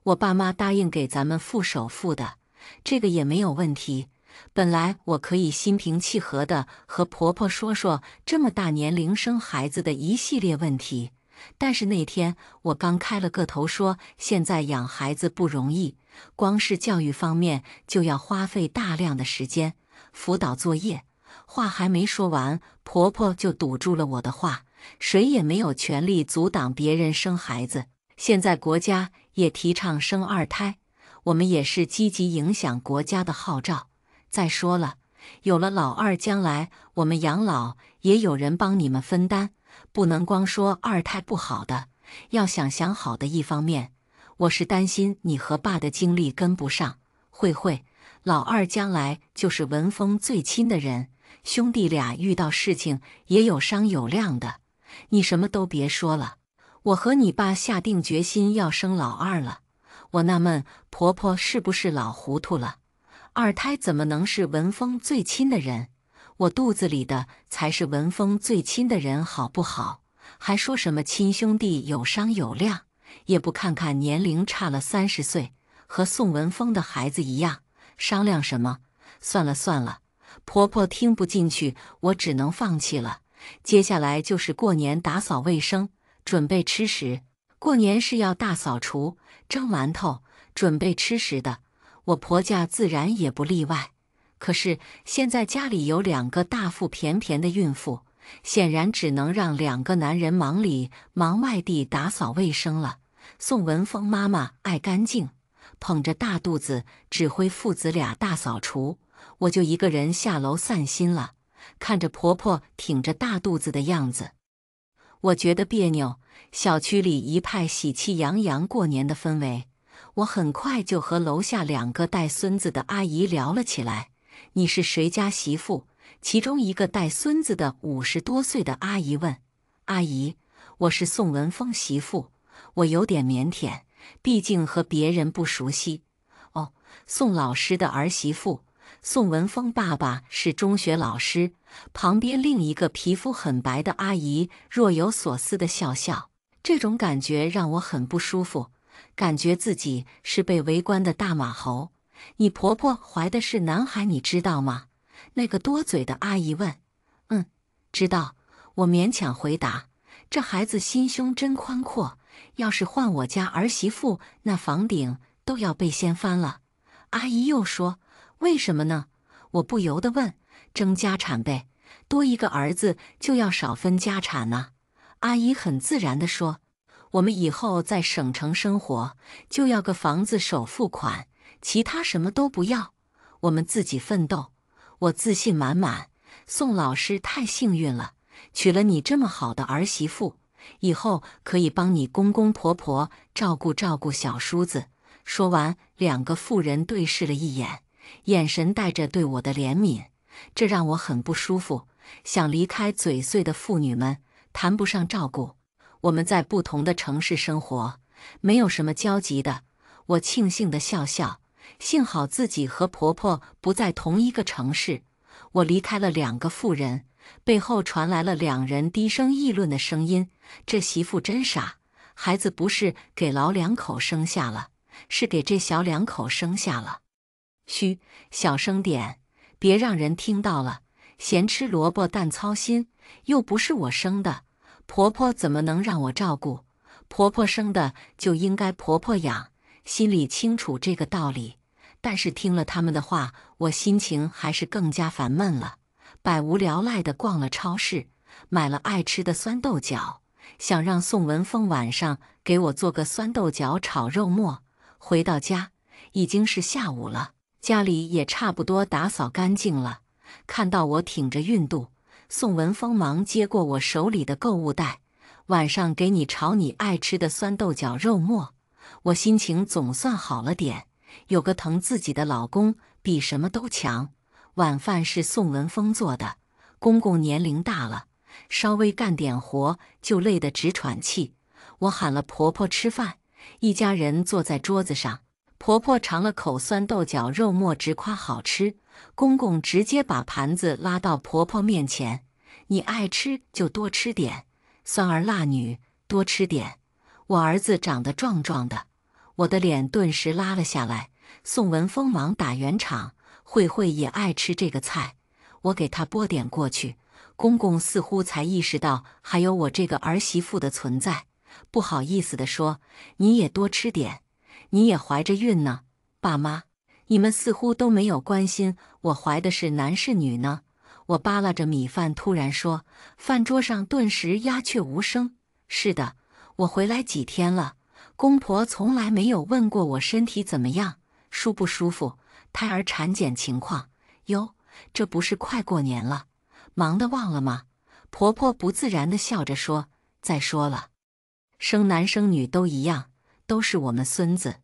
我爸妈答应给咱们付首付的，这个也没有问题。本来我可以心平气和地和婆婆说说这么大年龄生孩子的一系列问题，但是那天我刚开了个头说现在养孩子不容易，光是教育方面就要花费大量的时间，辅导作业。话还没说完，婆婆就堵住了我的话，谁也没有权利阻挡别人生孩子。现在国家也提倡生2胎，我们也是积极影响国家的号召。再说了，有了老2，将来我们养老也有人帮你们分担，不能光说2胎不好的，要想好的一方面。我是担心你和爸的精力跟不上。慧，老2将来就是文峰最亲的人，兄弟俩遇到事情也有商有量的，你什么都别说了。我和你爸下定决心要生老2了。我纳闷，婆婆是不是老糊涂了？2胎怎么能是文峰最亲的人？我肚子里的才是文峰最亲的人，好不好？还说什么亲兄弟有商有量，也不看看年龄差了30岁，和宋文峰的孩子一样，商量什么？算了，婆婆听不进去，我只能放弃了。接下来就是过年打扫卫生，准备吃食。过年是要大扫除、蒸馒头、准备吃食的，我婆家自然也不例外。可是现在家里有2个大腹便便的孕妇，显然只能让2个男人忙里忙外地打扫卫生了。宋文峰妈妈爱干净，捧着大肚子指挥父子俩大扫除，我就一个人下楼散心了。看着婆婆挺着大肚子的样子，我觉得别扭。小区里一派喜气洋洋过年的氛围，我很快就和楼下2个带孙子的阿姨聊了起来。你是谁家媳妇？其中一个带孙子的50多岁的阿姨问。阿姨，我是宋文峰媳妇。我有点腼腆，毕竟和别人不熟悉。哦，宋老师的儿媳妇。宋文峰爸爸是中学老师。旁边另一个皮肤很白的阿姨若有所思地笑笑，这种感觉让我很不舒服，感觉自己是被围观的大马猴。你婆婆怀的是男孩，你知道吗？那个多嘴的阿姨问。知道，我勉强回答。这孩子心胸真宽阔，要是换我家儿媳妇，那房顶都要被掀翻了。阿姨又说，为什么呢？我不由得问。争家产呗，多一个儿子就要少分家产呢。阿姨很自然地说，我们以后在省城生活，就要个房子首付款，其他什么都不要，我们自己奋斗。我自信满满，宋老师太幸运了，娶了你这么好的儿媳妇，以后可以帮你公公婆婆照顾照顾小叔子。说完，2个妇人对视了一眼，眼神带着对我的怜悯，这让我很不舒服。想离开嘴碎的妇女们，谈不上照顾。我们在不同的城市生活，没有什么交集的。我庆幸地笑笑，幸好自己和婆婆不在同一个城市。我离开了2个妇人，背后传来了2人低声议论的声音。这媳妇真傻，孩子不是给老2口生下了，是给这小2口生下了。嘘，小声点，别让人听到了。嫌吃萝卜淡操心，又不是我生的，婆婆怎么能让我照顾？婆婆生的就应该婆婆养，心里清楚这个道理。但是听了他们的话，我心情还是更加烦闷了。百无聊赖地逛了超市，买了爱吃的酸豆角，想让宋文峰晚上给我做个酸豆角炒肉末。回到家已经是下午了，家里也差不多打扫干净了。看到我挺着孕肚，宋文峰忙接过我手里的购物袋，晚上给你炒你爱吃的酸豆角肉末。我心情总算好了点，有个疼自己的老公比什么都强。晚饭是宋文峰做的，公公年龄大了，稍微干点活就累得直喘气。我喊了婆婆吃饭，一家人坐在桌子上，婆婆尝了口酸豆角肉末，直夸好吃。公公直接把盘子拉到婆婆面前，你爱吃就多吃点，酸儿辣女多吃点。我儿子长得壮壮的，我的脸顿时拉了下来。宋文峰忙打圆场，慧慧也爱吃这个菜，我给她拨点过去。公公似乎才意识到还有我这个儿媳妇的存在，不好意思地说，你也多吃点，你也怀着孕呢。爸妈，你们似乎都没有关心我怀的是男是女呢。我扒拉着米饭突然说，饭桌上顿时鸦雀无声。是的，我回来几天了，公婆从来没有问过我身体怎么样，舒不舒服，胎儿产检情况。哟，这不是快过年了，忙得忘了吗？婆婆不自然地笑着说，再说了，生男生女都一样，都是我们孙子。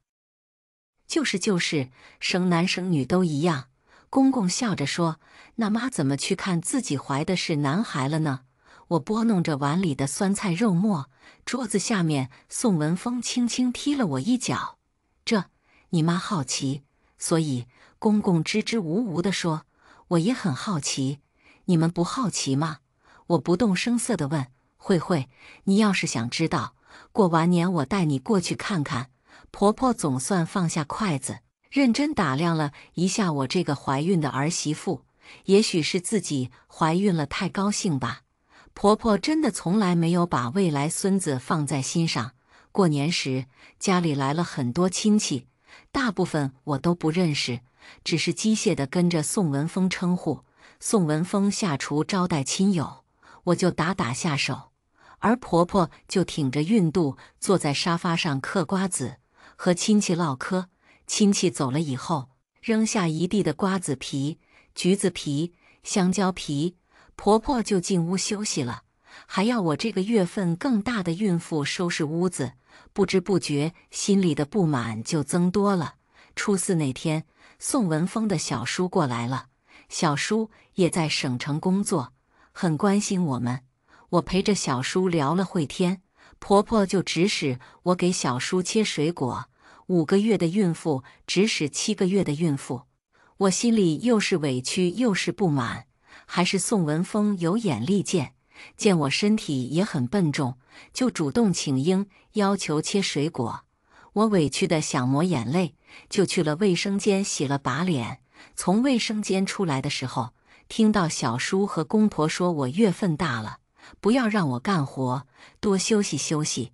就是，生男生女都一样。公公笑着说，那妈怎么去看自己怀的是男孩了呢？我拨弄着碗里的酸菜肉末，桌子下面宋文峰轻轻踢了我一脚。这，你妈好奇，所以公公支支吾吾地说，我也很好奇，你们不好奇吗？我不动声色地问，慧慧，你要是想知道，过完年我带你过去看看。婆婆总算放下筷子，认真打量了一下我这个怀孕的儿媳妇。也许是自己怀孕了太高兴吧，婆婆真的从来没有把未来孙子放在心上。过年时，家里来了很多亲戚，大部分我都不认识，只是机械地跟着宋文峰称呼。宋文峰下厨招待亲友，我就打打下手，而婆婆就挺着孕肚坐在沙发上嗑瓜子，和亲戚唠嗑。亲戚走了以后，扔下一地的瓜子皮、橘子皮、香蕉皮，婆婆就进屋休息了，还要我这个月份更大的孕妇收拾屋子。不知不觉，心里的不满就增多了。初4那天，宋文峰的小叔过来了，小叔也在省城工作，很关心我们。我陪着小叔聊了会天，婆婆就指使我给小叔切水果。5个月的孕妇指使7个月的孕妇，我心里又是委屈又是不满。还是宋文峰有眼力见，见我身体也很笨重，就主动请缨，要求切水果。我委屈的想抹眼泪，就去了卫生间洗了把脸。从卫生间出来的时候，听到小叔和公婆说我月份大了，不要让我干活，多休息休息。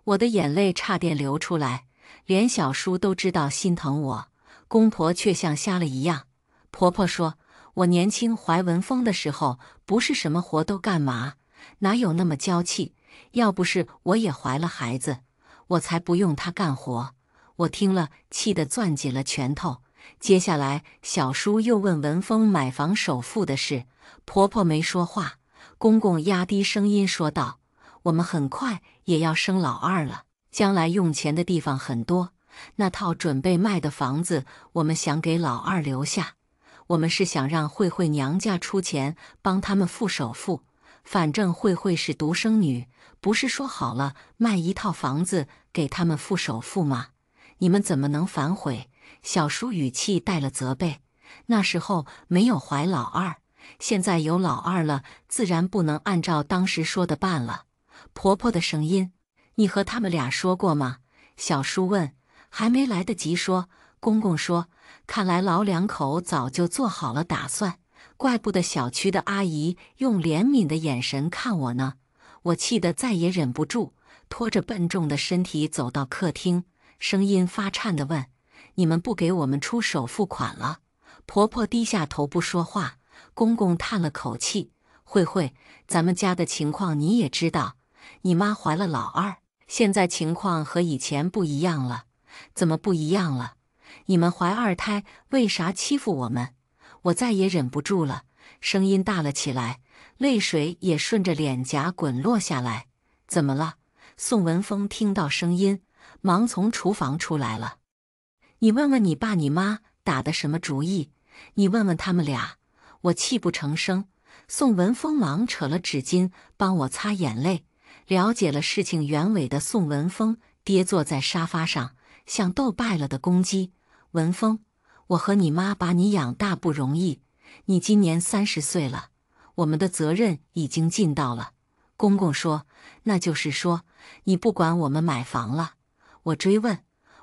我的眼泪差点流出来，连小叔都知道心疼我，公婆却像瞎了一样。婆婆说，我年轻怀文峰的时候，不是什么活都干嘛，哪有那么娇气？要不是我也怀了孩子，我才不用他干活。我听了，气得攥紧了拳头。接下来，小叔又问文峰买房首付的事，婆婆没说话。公公压低声音说道：“我们很快也要生老二了，将来用钱的地方很多。那套准备卖的房子，我们想给老二留下。我们是想让慧慧娘家出钱帮他们付首付。反正慧慧是独生女，不是说好了卖一套房子给他们付首付吗？你们怎么能反悔？”小叔语气带了责备。那时候没有怀老二，现在有老二了，自然不能按照当时说的办了。婆婆的声音：“你和他们俩说过吗？”小叔问。还没来得及说，公公说：“看来老两口早就做好了打算，怪不得小区的阿姨用怜悯的眼神看我呢。”我气得再也忍不住，拖着笨重的身体走到客厅，声音发颤地问：“你们不给我们出首付款了？”婆婆低下头不说话。公公叹了口气：“慧慧，咱们家的情况你也知道，你妈怀了老二，现在情况和以前不一样了。”“怎么不一样了？你们怀二胎，为啥欺负我们？”我再也忍不住了，声音大了起来，泪水也顺着脸颊滚落下来。“怎么了？”宋文峰听到声音，忙从厨房出来了。“你问问你爸你妈打的什么主意？你问问他们俩。”我泣不成声。宋文峰忙扯了纸巾帮我擦眼泪。了解了事情原委的宋文峰跌坐在沙发上，像斗败了的公鸡。“文峰，我和你妈把你养大不容易，你今年30岁了，我们的责任已经尽到了。”公公说：“那就是说，你不管我们买房了？”我追问：“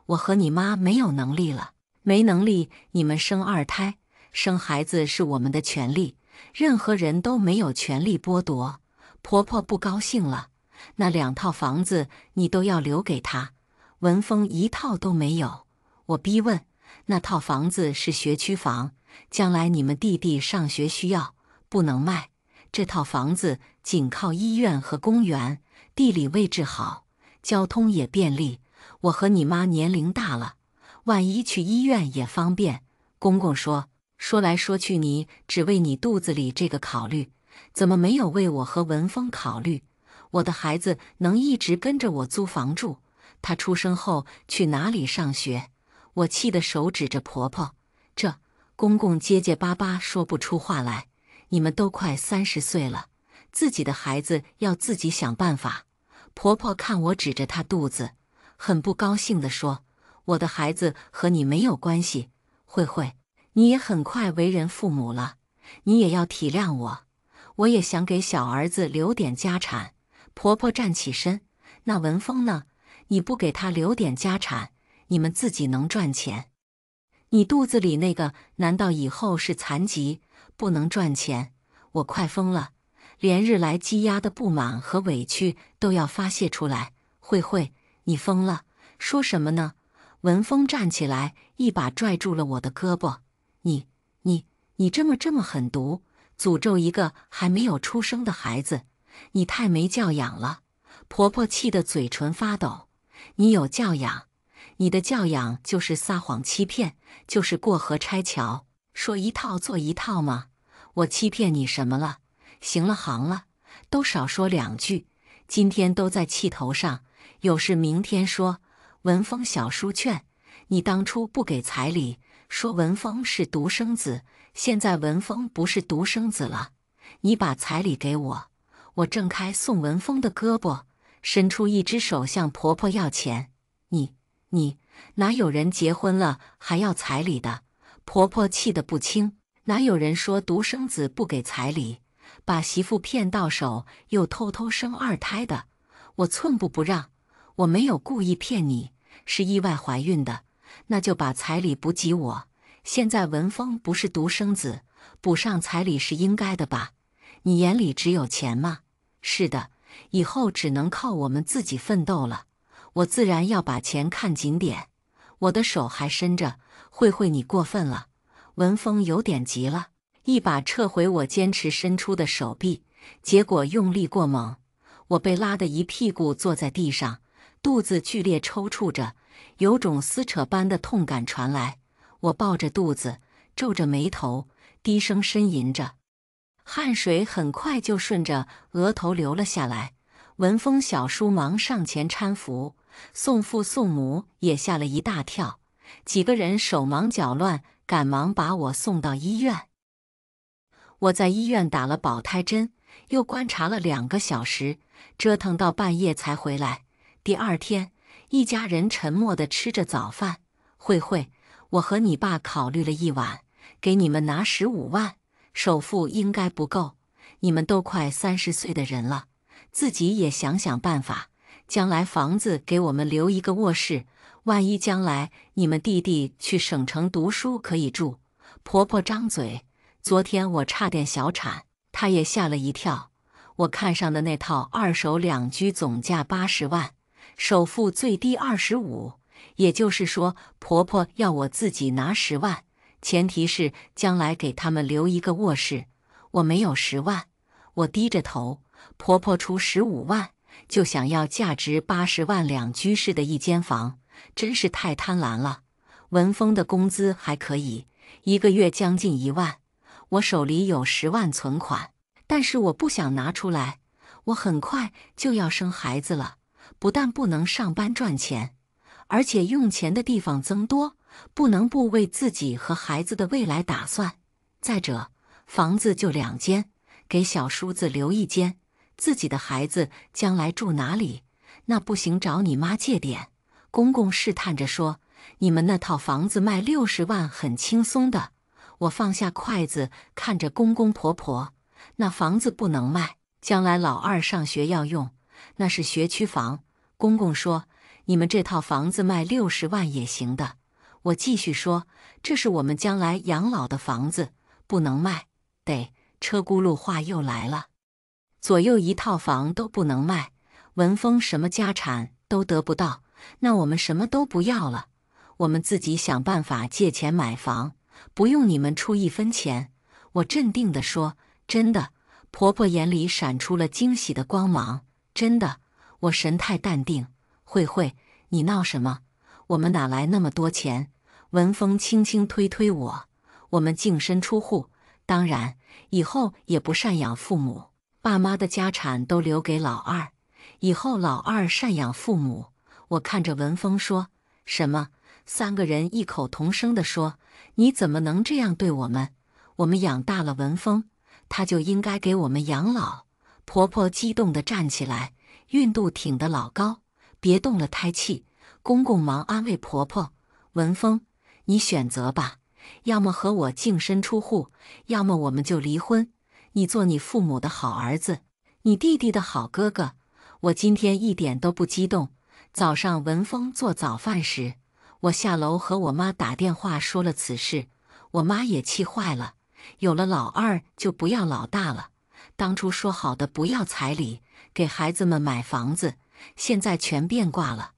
我和你妈没有能力了。”“没能力，你们生二胎，生孩子是我们的权利，任何人都没有权利剥夺。”婆婆不高兴了：“那2套房子你都要留给他，文峰1套都没有。”我逼问：“那套房子是学区房，将来你们弟弟上学需要，不能卖。这套房子紧靠医院和公园，地理位置好，交通也便利。我和你妈年龄大了，万一去医院也方便。”公公说：“说来说去，你只为你肚子里这个考虑，怎么没有为我和文峰考虑？我的孩子能一直跟着我租房住，他出生后去哪里上学？”我气得手指着婆婆。这公公结结巴巴说不出话来。“你们都快30岁了，自己的孩子要自己想办法。”婆婆看我指着她肚子，很不高兴地说：“我的孩子和你没有关系。慧慧，你也很快为人父母了，你也要体谅我。我也想给小儿子留点家产。”婆婆站起身：“那文峰呢？你不给他留点家产，你们自己能赚钱？你肚子里那个难道以后是残疾，不能赚钱？”我快疯了，连日来积压的不满和委屈都要发泄出来。“慧慧，你疯了？说什么呢？文峰站起来，一把拽住了我的胳膊。你这么狠毒，诅咒一个还没有出生的孩子，你太没教养了！婆婆气得嘴唇发抖。你有教养？你的教养就是撒谎欺骗，就是过河拆桥，说一套做一套吗？我欺骗你什么了？行了行了，都少说两句，今天都在气头上，有事明天说。文峰小叔劝你当初不给彩礼，说文峰是独生子，现在文峰不是独生子了，你把彩礼给我。我挣开宋文峰的胳膊，伸出一只手向婆婆要钱。你哪有人结婚了还要彩礼的？婆婆气得不轻，哪有人说独生子不给彩礼，把媳妇骗到手又偷偷生二胎的？我寸步不让，我没有故意骗你，是意外怀孕的，那就把彩礼补给我。现在文峰不是独生子，补上彩礼是应该的吧？你眼里只有钱吗？是的，以后只能靠我们自己奋斗了，我自然要把钱看紧点。我的手还伸着，慧你过分了。文峰有点急了，一把撤回我坚持伸出的手臂，结果用力过猛，我被拉得一屁股坐在地上，肚子剧烈抽搐着，有种撕扯般的痛感传来。我抱着肚子，皱着眉头，低声呻吟着，汗水很快就顺着额头流了下来。文峰小叔忙上前搀扶，宋父宋母也吓了一大跳，几个人手忙脚乱，赶忙把我送到医院。我在医院打了保胎针，又观察了2个小时，折腾到半夜才回来。第二天，一家人沉默地吃着早饭。慧，我和你爸考虑了一晚，给你们拿15万，首付应该不够。你们都快30岁的人了，自己也想想办法，将来房子给我们留一个卧室，万一将来你们弟弟去省城读书可以住。婆婆张嘴，昨天我差点小产，她也吓了一跳。我看上的那套2手2居总价80万，首付最低25，也就是说婆婆要我自己拿10万，前提是将来给他们留一个卧室。我没有10万，我低着头，婆婆出15万，就想要价值80万2居室的一间房，真是太贪婪了。文峰的工资还可以，一个月将近1万，我手里有10万存款，但是我不想拿出来，我很快就要生孩子了，不但不能上班赚钱，而且用钱的地方增多，不能不为自己和孩子的未来打算。再者，房子就2间，给小叔子留1间，自己的孩子将来住哪里？那不行，找你妈借点。公公试探着说，你们那套房子卖60万很轻松的。我放下筷子，看着公公婆婆，那房子不能卖，将来老二上学要用，那是学区房。公公说，你们这套房子卖60万也行的。我继续说，这是我们将来养老的房子，不能卖。得，车轱辘话又来了，左右一套房都不能卖，文峰什么家产都得不到，那我们什么都不要了，我们自己想办法借钱买房，不用你们出1分钱。我镇定地说，真的。婆婆眼里闪出了惊喜的光芒，真的。我神态淡定，慧，你闹什么？我们哪来那么多钱？文峰轻轻推推我，我们净身出户，当然以后也不赡养父母，爸妈的家产都留给老二，以后老二赡养父母。我看着文峰说，什么？3个人异口同声地说，你怎么能这样对我们？我们养大了文峰，他就应该给我们养老。婆婆激动地站起来，孕肚挺得老高，别动了胎气。公公忙安慰婆婆，文峰，你选择吧，要么和我净身出户，要么我们就离婚。你做你父母的好儿子，你弟弟的好哥哥。我今天一点都不激动。早上文峰做早饭时，我下楼和我妈打电话说了此事，我妈也气坏了。有了老二就不要老大了，当初说好的不要彩礼，给孩子们买房子，现在全变卦了。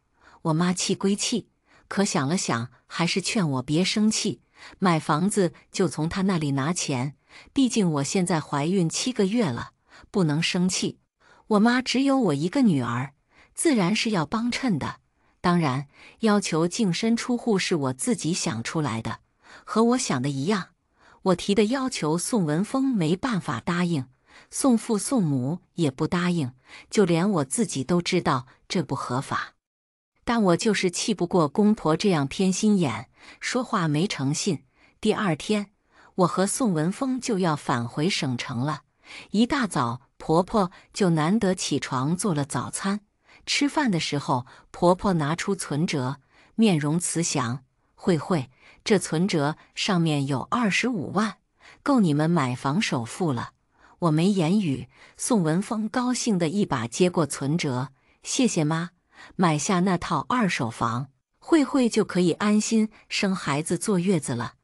我妈气归气，可想了想，还是劝我别生气，买房子就从她那里拿钱。毕竟我现在怀孕7个月了，不能生气。我妈只有我一个女儿，自然是要帮衬的。当然，要求净身出户是我自己想出来的，和我想的一样。我提的要求，宋文峰没办法答应，宋父宋母也不答应，就连我自己都知道这不合法。但我就是气不过公婆这样偏心眼，说话没诚信。第2天，我和宋文峰就要返回省城了。一大早，婆婆就难得起床做了早餐。吃饭的时候，婆婆拿出存折，面容慈祥：“慧慧，这存折上面有25万，够你们买房首付了。”我没言语。宋文峰高兴地一把接过存折：“谢谢妈，买下那套2手房，慧慧就可以安心生孩子坐月子了。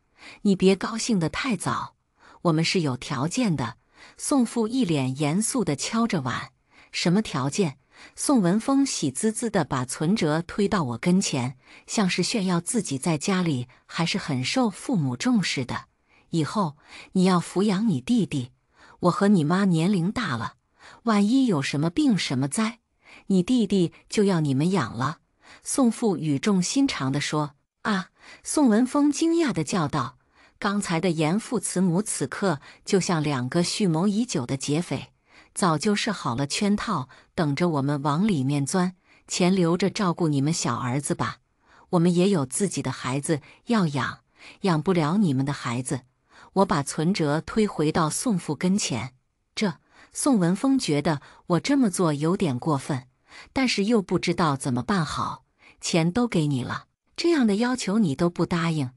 你别高兴得太早，我们是有条件的。”宋父一脸严肃地敲着碗：“什么条件？”宋文峰喜滋滋地把存折推到我跟前，像是炫耀自己在家里还是很受父母重视的。以后你要抚养你弟弟，我和你妈年龄大了，万一有什么病什么灾，你弟弟就要你们养了。宋父语重心长地说。啊！宋文峰惊讶地叫道。刚才的严父慈母此刻就像2个蓄谋已久的劫匪，早就设好了圈套，等着我们往里面钻。钱留着照顾你们小儿子吧，我们也有自己的孩子要养，养不了你们的孩子。我把存折推回到宋父跟前。宋文峰觉得我这么做有点过分，但是又不知道怎么办好。钱都给你了，这样的要求你都不答应，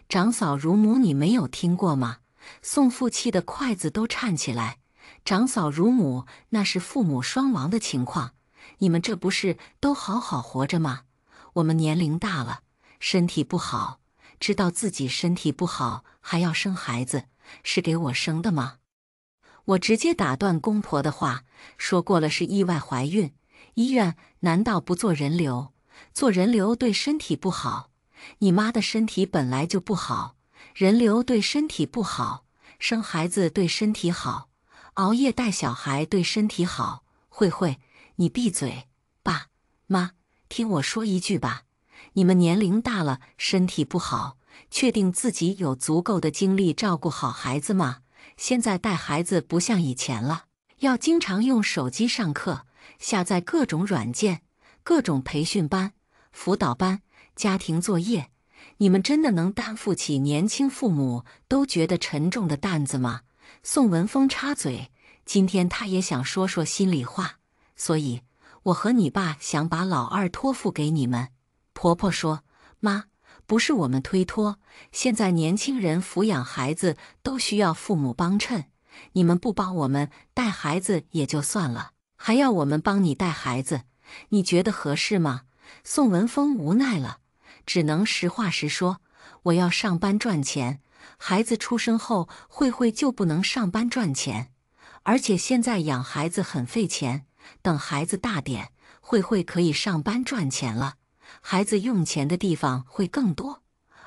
长嫂如母你没有听过吗？宋父气得筷子都颤起来。长嫂如母那是父母双亡的情况，你们这不是都好好活着吗？我们年龄大了，身体不好，知道自己身体不好还要生孩子，是给我生的吗？我直接打断公婆的话，说过了是意外怀孕，医院难道不做人流？做人流对身体不好，你妈的身体本来就不好，人流对身体不好，生孩子对身体好，熬夜带小孩对身体好。慧慧，你闭嘴！爸妈，听我说一句吧，你们年龄大了，身体不好，确定自己有足够的精力照顾好孩子吗？现在带孩子不像以前了，要经常用手机上课，下载各种软件，各种培训班、辅导班、家庭作业。你们真的能担负起年轻父母都觉得沉重的担子吗？宋文峰插嘴，今天他也想说说心里话，所以我和你爸想把老二托付给你们。婆婆说，妈，不是我们推脱，现在年轻人抚养孩子都需要父母帮衬，你们不帮我们带孩子也就算了，还要我们帮你带孩子，你觉得合适吗？宋文峰无奈了，只能实话实说，我要上班赚钱，孩子出生后慧慧就不能上班赚钱，而且现在养孩子很费钱，等孩子大点，慧慧可以上班赚钱了，孩子用钱的地方会更多，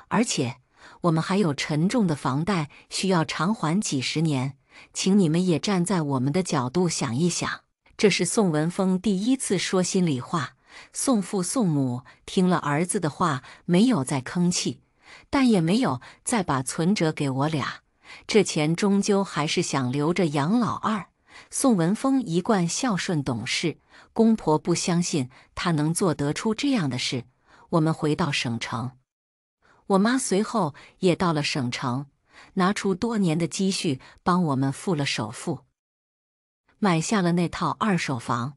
而且我们还有沉重的房贷需要偿还几十年，请你们也站在我们的角度想一想。这是宋文峰第一次说心里话。宋父宋母听了儿子的话，没有再吭气，但也没有再把存折给我俩，这钱终究还是想留着养老二。宋文峰一贯孝顺懂事，公婆不相信他能做得出这样的事。我们回到省城，我妈随后也到了省城，拿出多年的积蓄帮我们付了首付，买下了那套2手房。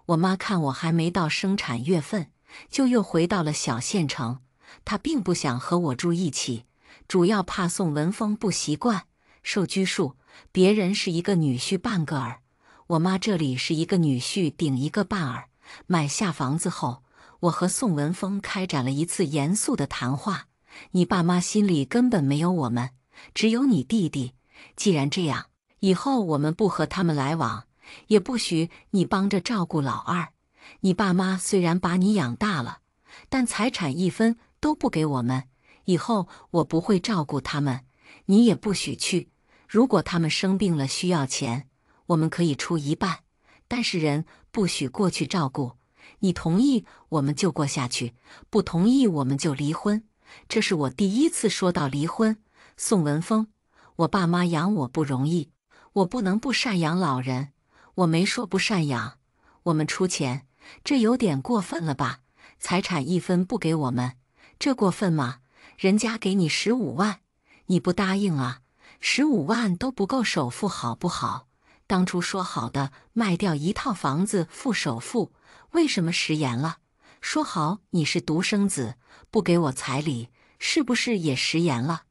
我妈看我还没到生产月份，就又回到了小县城。她并不想和我住一起，主要怕宋文峰不习惯，受拘束。别人是一个女婿半个儿，我妈这里是一个女婿顶一个半儿。买下房子后，我和宋文峰开展了一次严肃的谈话。你爸妈心里根本没有我们，只有你弟弟。既然这样，以后我们不和他们来往，也不许你帮着照顾老二。你爸妈虽然把你养大了，但财产一分都不给我们。以后我不会照顾他们，你也不许去。如果他们生病了需要钱，我们可以出一半，但是人不许过去照顾。你同意我们就过下去，不同意我们就离婚。这是我第一次说到离婚。宋文峰，我爸妈养我不容易，我不能不赡养老人。我没说不赡养，我们出钱，这有点过分了吧？财产一分不给我们，这过分吗？人家给你15万，你不答应啊？15万都不够首付，好不好？当初说好的卖掉一套房子付首付，为什么食言了？说好你是独生子，不给我彩礼，是不是也食言了？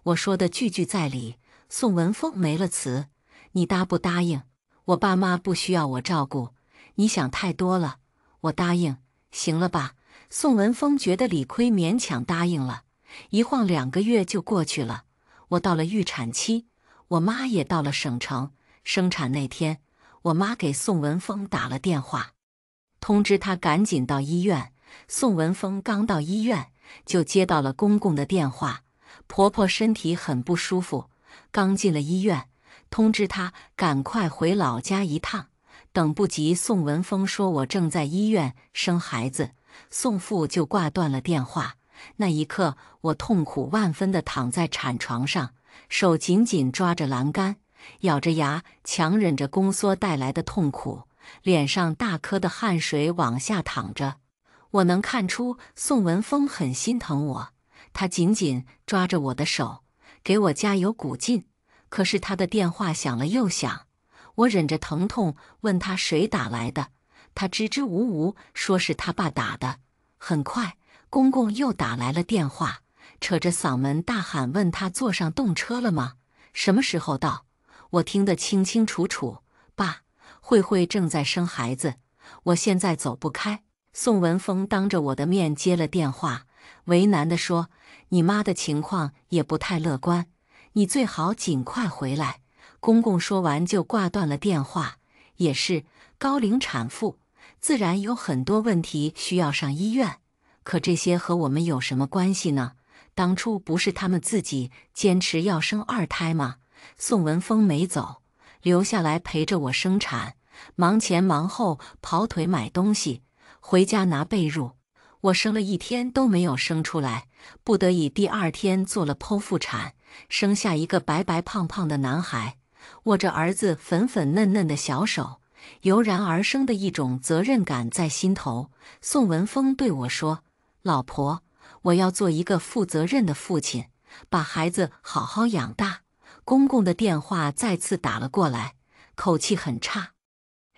我说的句句在理。宋文峰没了词，你答不答应？我爸妈不需要我照顾，你想太多了。我答应，行了吧？宋文峰觉得理亏，勉强答应了。一晃2个月就过去了，我到了预产期，我妈也到了省城。生产那天，我妈给宋文峰打了电话，通知他赶紧到医院。宋文峰刚到医院，就接到了公公的电话，婆婆身体很不舒服，刚进了医院，通知他赶快回老家一趟。等不及宋文峰说我正在医院生孩子，宋父就挂断了电话。那一刻，我痛苦万分地躺在产床上，手紧紧抓着栏杆，咬着牙，强忍着宫缩带来的痛苦，脸上大颗的汗水往下淌着。我能看出宋文峰很心疼我，他紧紧抓着我的手，给我加油鼓劲。可是他的电话响了又响，我忍着疼痛问他谁打来的，他支支吾吾说是他爸打的。很快，公公又打来了电话，扯着嗓门大喊，问他坐上动车了吗？什么时候到？我听得清清楚楚。爸，慧慧正在生孩子，我现在走不开。宋文峰当着我的面接了电话，为难地说：“你妈的情况也不太乐观，你最好尽快回来。”公公说完就挂断了电话。也是，高龄产妇自然有很多问题需要上医院，可这些和我们有什么关系呢？当初不是他们自己坚持要生2胎吗？宋文峰没走，留下来陪着我生产，忙前忙后跑腿买东西，回家拿被褥。我生了1天都没有生出来，不得已第2天做了剖腹产，生下一个白白胖胖的男孩。握着儿子粉粉嫩嫩的小手，油然而生的一种责任感在心头。宋文峰对我说：“老婆，我要做一个负责任的父亲，把孩子好好养大。”公公的电话再次打了过来，口气很差：“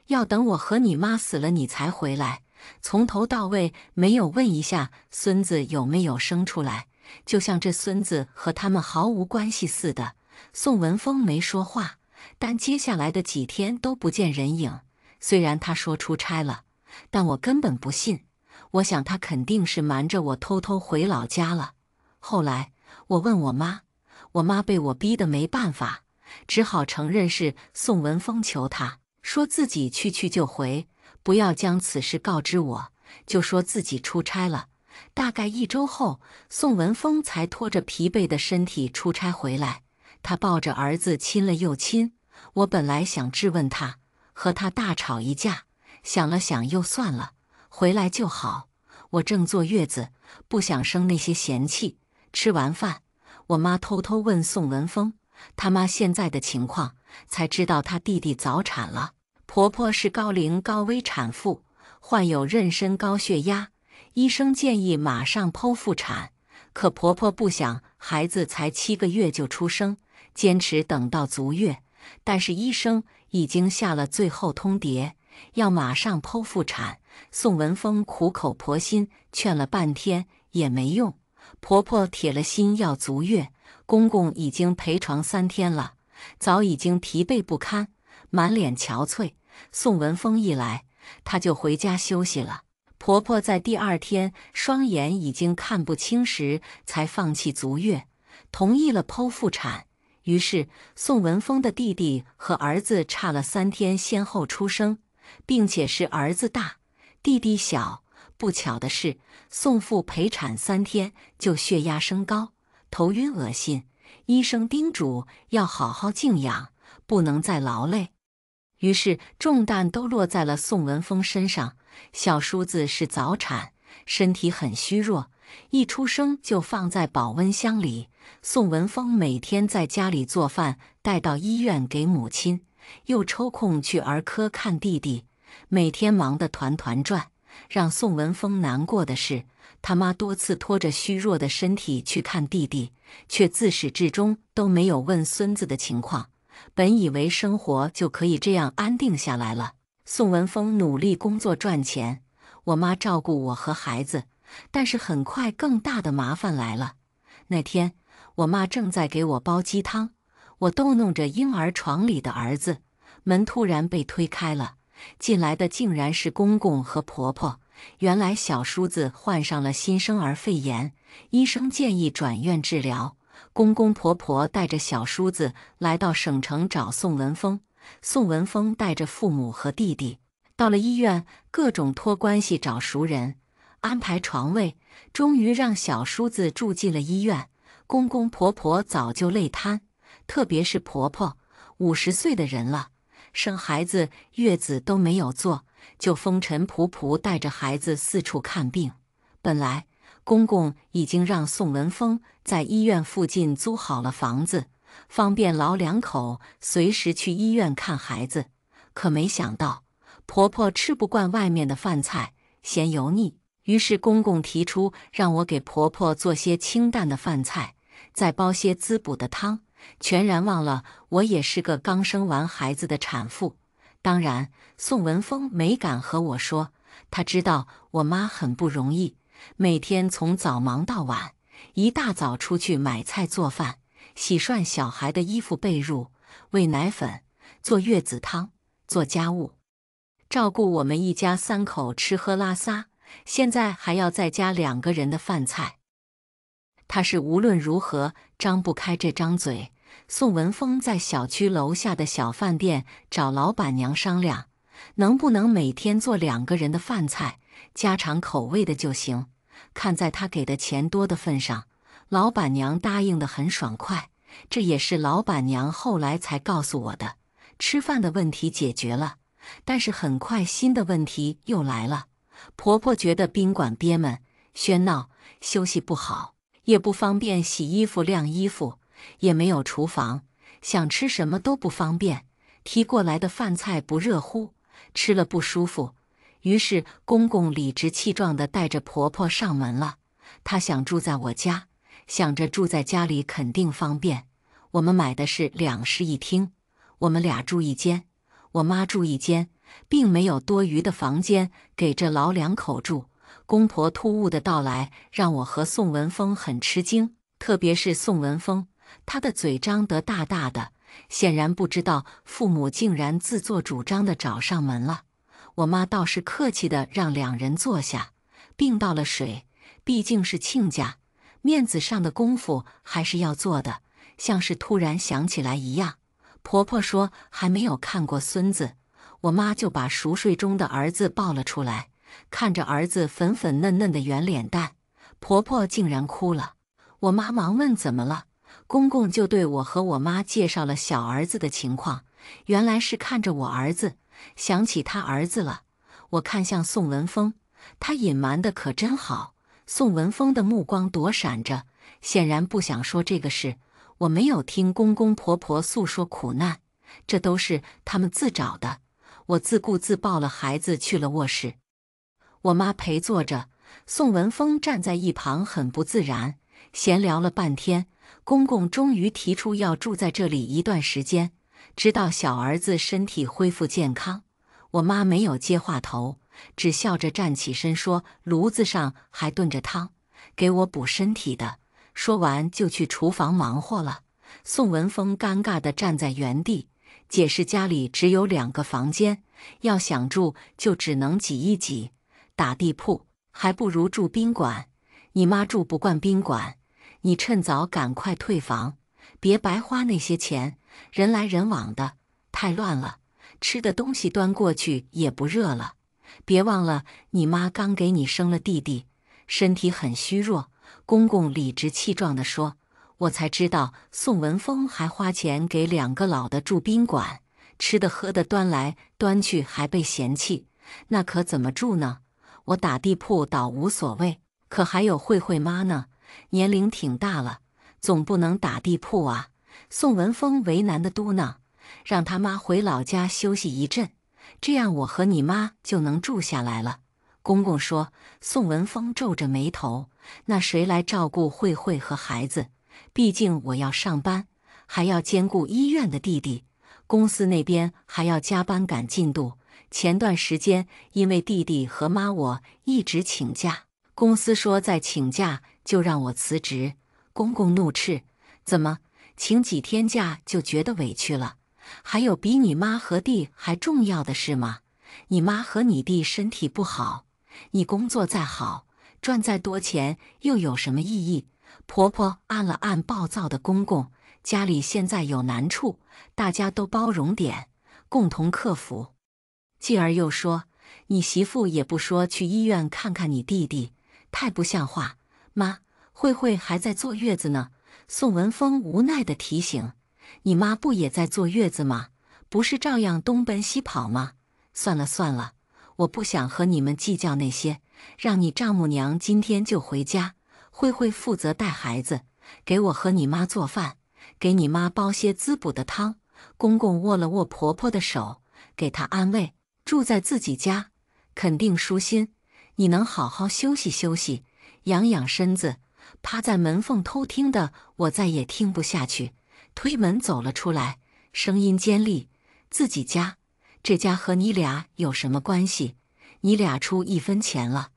要等我和你妈死了你才回来，从头到尾没有问一下孙子有没有生出来，就像这孙子和他们毫无关系似的。”宋文峰没说话，但接下来的几天都不见人影。虽然他说出差了，但我根本不信。我想他肯定是瞒着我偷偷回老家了。后来我问我妈，我妈被我逼得没办法，只好承认是宋文峰求他，说自己去就回，不要将此事告知我，就说自己出差了。大概1周后，宋文峰才拖着疲惫的身体出差回来。他抱着儿子亲了又亲。我本来想质问他，和他大吵一架，想了想又算了，回来就好。我正坐月子，不想生那些嫌弃。吃完饭，我妈偷偷问宋文峰他妈现在的情况，才知道他弟弟早产了。婆婆是高龄高危产妇，患有妊娠高血压，医生建议马上剖腹产，可婆婆不想孩子才7个月就出生，坚持等到足月，但是医生已经下了最后通牒，要马上剖腹产。宋文峰苦口婆心劝了半天也没用，婆婆铁了心要足月。公公已经陪床3天了，早已经疲惫不堪，满脸憔悴。宋文峰一来，他就回家休息了。婆婆在第2天双眼已经看不清时，才放弃足月，同意了剖腹产。于是宋文峰的弟弟和儿子差了3天先后出生，并且是儿子大，弟弟小。不巧的是，宋父陪产3天就血压升高，头晕恶心，医生叮嘱要好好静养，不能再劳累。于是重担都落在了宋文峰身上。小叔子是早产，身体很虚弱，一出生就放在保温箱里。宋文峰每天在家里做饭，带到医院给母亲，又抽空去儿科看弟弟，每天忙得团团转。让宋文峰难过的是，他妈多次拖着虚弱的身体去看弟弟，却自始至终都没有问孙子的情况。本以为生活就可以这样安定下来了，宋文峰努力工作赚钱，我妈照顾我和孩子。但是很快更大的麻烦来了。那天，我妈正在给我煲鸡汤，我逗弄着婴儿床里的儿子，门突然被推开了，进来的竟然是公公和婆婆。原来小叔子患上了新生儿肺炎，医生建议转院治疗。公公婆婆带着小叔子来到省城找宋文峰，宋文峰带着父母和弟弟到了医院，各种托关系找熟人，安排床位，终于让小叔子住进了医院。公公婆婆早就累瘫，特别是婆婆，50岁的人了，生孩子月子都没有坐，就风尘仆仆带着孩子四处看病。本来公公已经让宋文峰在医院附近租好了房子，方便老两口随时去医院看孩子。可没想到，婆婆吃不惯外面的饭菜，嫌油腻，于是公公提出让我给婆婆做些清淡的饭菜，再煲些滋补的汤，全然忘了我也是个刚生完孩子的产妇。当然，宋文峰没敢和我说，他知道我妈很不容易，每天从早忙到晚，一大早出去买菜做饭，洗涮小孩的衣服被褥，喂奶粉，做月子汤，做家务，照顾我们一家3口吃喝拉撒，现在还要再加2个人的饭菜。他是无论如何张不开这张嘴。宋文峰在小区楼下的小饭店找老板娘商量，能不能每天做2个人的饭菜，家常口味的就行。看在他给的钱多的份上，老板娘答应得很爽快。这也是老板娘后来才告诉我的。吃饭的问题解决了，但是很快新的问题又来了。婆婆觉得宾馆憋闷、喧闹，休息不好，也不方便洗衣服、晾衣服，也没有厨房，想吃什么都不方便，提过来的饭菜不热乎，吃了不舒服。于是公公理直气壮地带着婆婆上门了。他想住在我家，想着住在家里肯定方便。我们买的是2室1厅，我们俩住一间，我妈住一间，并没有多余的房间给这老两口住。公婆突兀的到来让我和宋文峰很吃惊，特别是宋文峰，他的嘴张得大大的，显然不知道父母竟然自作主张地找上门了。我妈倒是客气地让2人坐下，并倒了水，毕竟是亲家，面子上的功夫还是要做的，像是突然想起来一样。婆婆说还没有看过孙子，我妈就把熟睡中的儿子抱了出来，看着儿子粉粉嫩嫩的圆脸蛋，婆婆竟然哭了。我妈忙问怎么了，公公就对我和我妈介绍了小儿子的情况。原来是看着我儿子，想起他儿子了。我看向宋文峰，他隐瞒的可真好。宋文峰的目光躲闪着，显然不想说这个事。我没有听公公婆婆诉说苦难，这都是他们自找的。我自顾自抱了孩子去了卧室，我妈陪坐着，宋文峰站在一旁很不自然，闲聊了半天。公公终于提出要住在这里一段时间，直到小儿子身体恢复健康。我妈没有接话头，只笑着站起身说炉子上还炖着汤，给我补身体的。说完就去厨房忙活了。宋文峰尴尬地站在原地，解释家里只有2个房间，要想住就只能挤一挤，打地铺还不如住宾馆。你妈住不惯宾馆，你趁早赶快退房，别白花那些钱，人来人往的，太乱了，吃的东西端过去也不热了。别忘了，你妈刚给你生了弟弟，身体很虚弱。公公理直气壮地说：“我才知道，宋文峰还花钱给2个老的住宾馆，吃的喝的端来端去还被嫌弃，那可怎么住呢？我打地铺倒无所谓，可还有慧慧妈呢，年龄挺大了，总不能打地铺啊。”宋文峰为难地嘟囔：“让他妈回老家休息一阵，这样我和你妈就能住下来了。”公公说。宋文峰皱着眉头：“那谁来照顾慧慧和孩子？毕竟我要上班，还要兼顾医院的弟弟，公司那边还要加班赶进度。前段时间因为弟弟和妈我一直请假，公司说再请假就让我辞职。”公公怒斥：“怎么，请几天假就觉得委屈了？还有比你妈和弟还重要的事吗？你妈和你弟身体不好，你工作再好，赚再多钱又有什么意义？”婆婆按了按暴躁的公公：“家里现在有难处，大家都包容点，共同克服。”继而又说：“你媳妇也不说去医院看看你弟弟，太不像话。”妈，慧慧还在坐月子呢。宋文峰无奈地提醒：“你妈不也在坐月子吗？不是照样东奔西跑吗？”算了算了，我不想和你们计较那些，让你丈母娘今天就回家，慧慧负责带孩子，给我和你妈做饭，给你妈煲些滋补的汤。公公握了握婆婆的手，给她安慰：“住在自己家，肯定舒心。你能好好休息休息，养养身子。”趴在门缝偷听的我再也听不下去，推门走了出来，声音尖利：“自己家？这家和你俩有什么关系？你俩出1分钱了？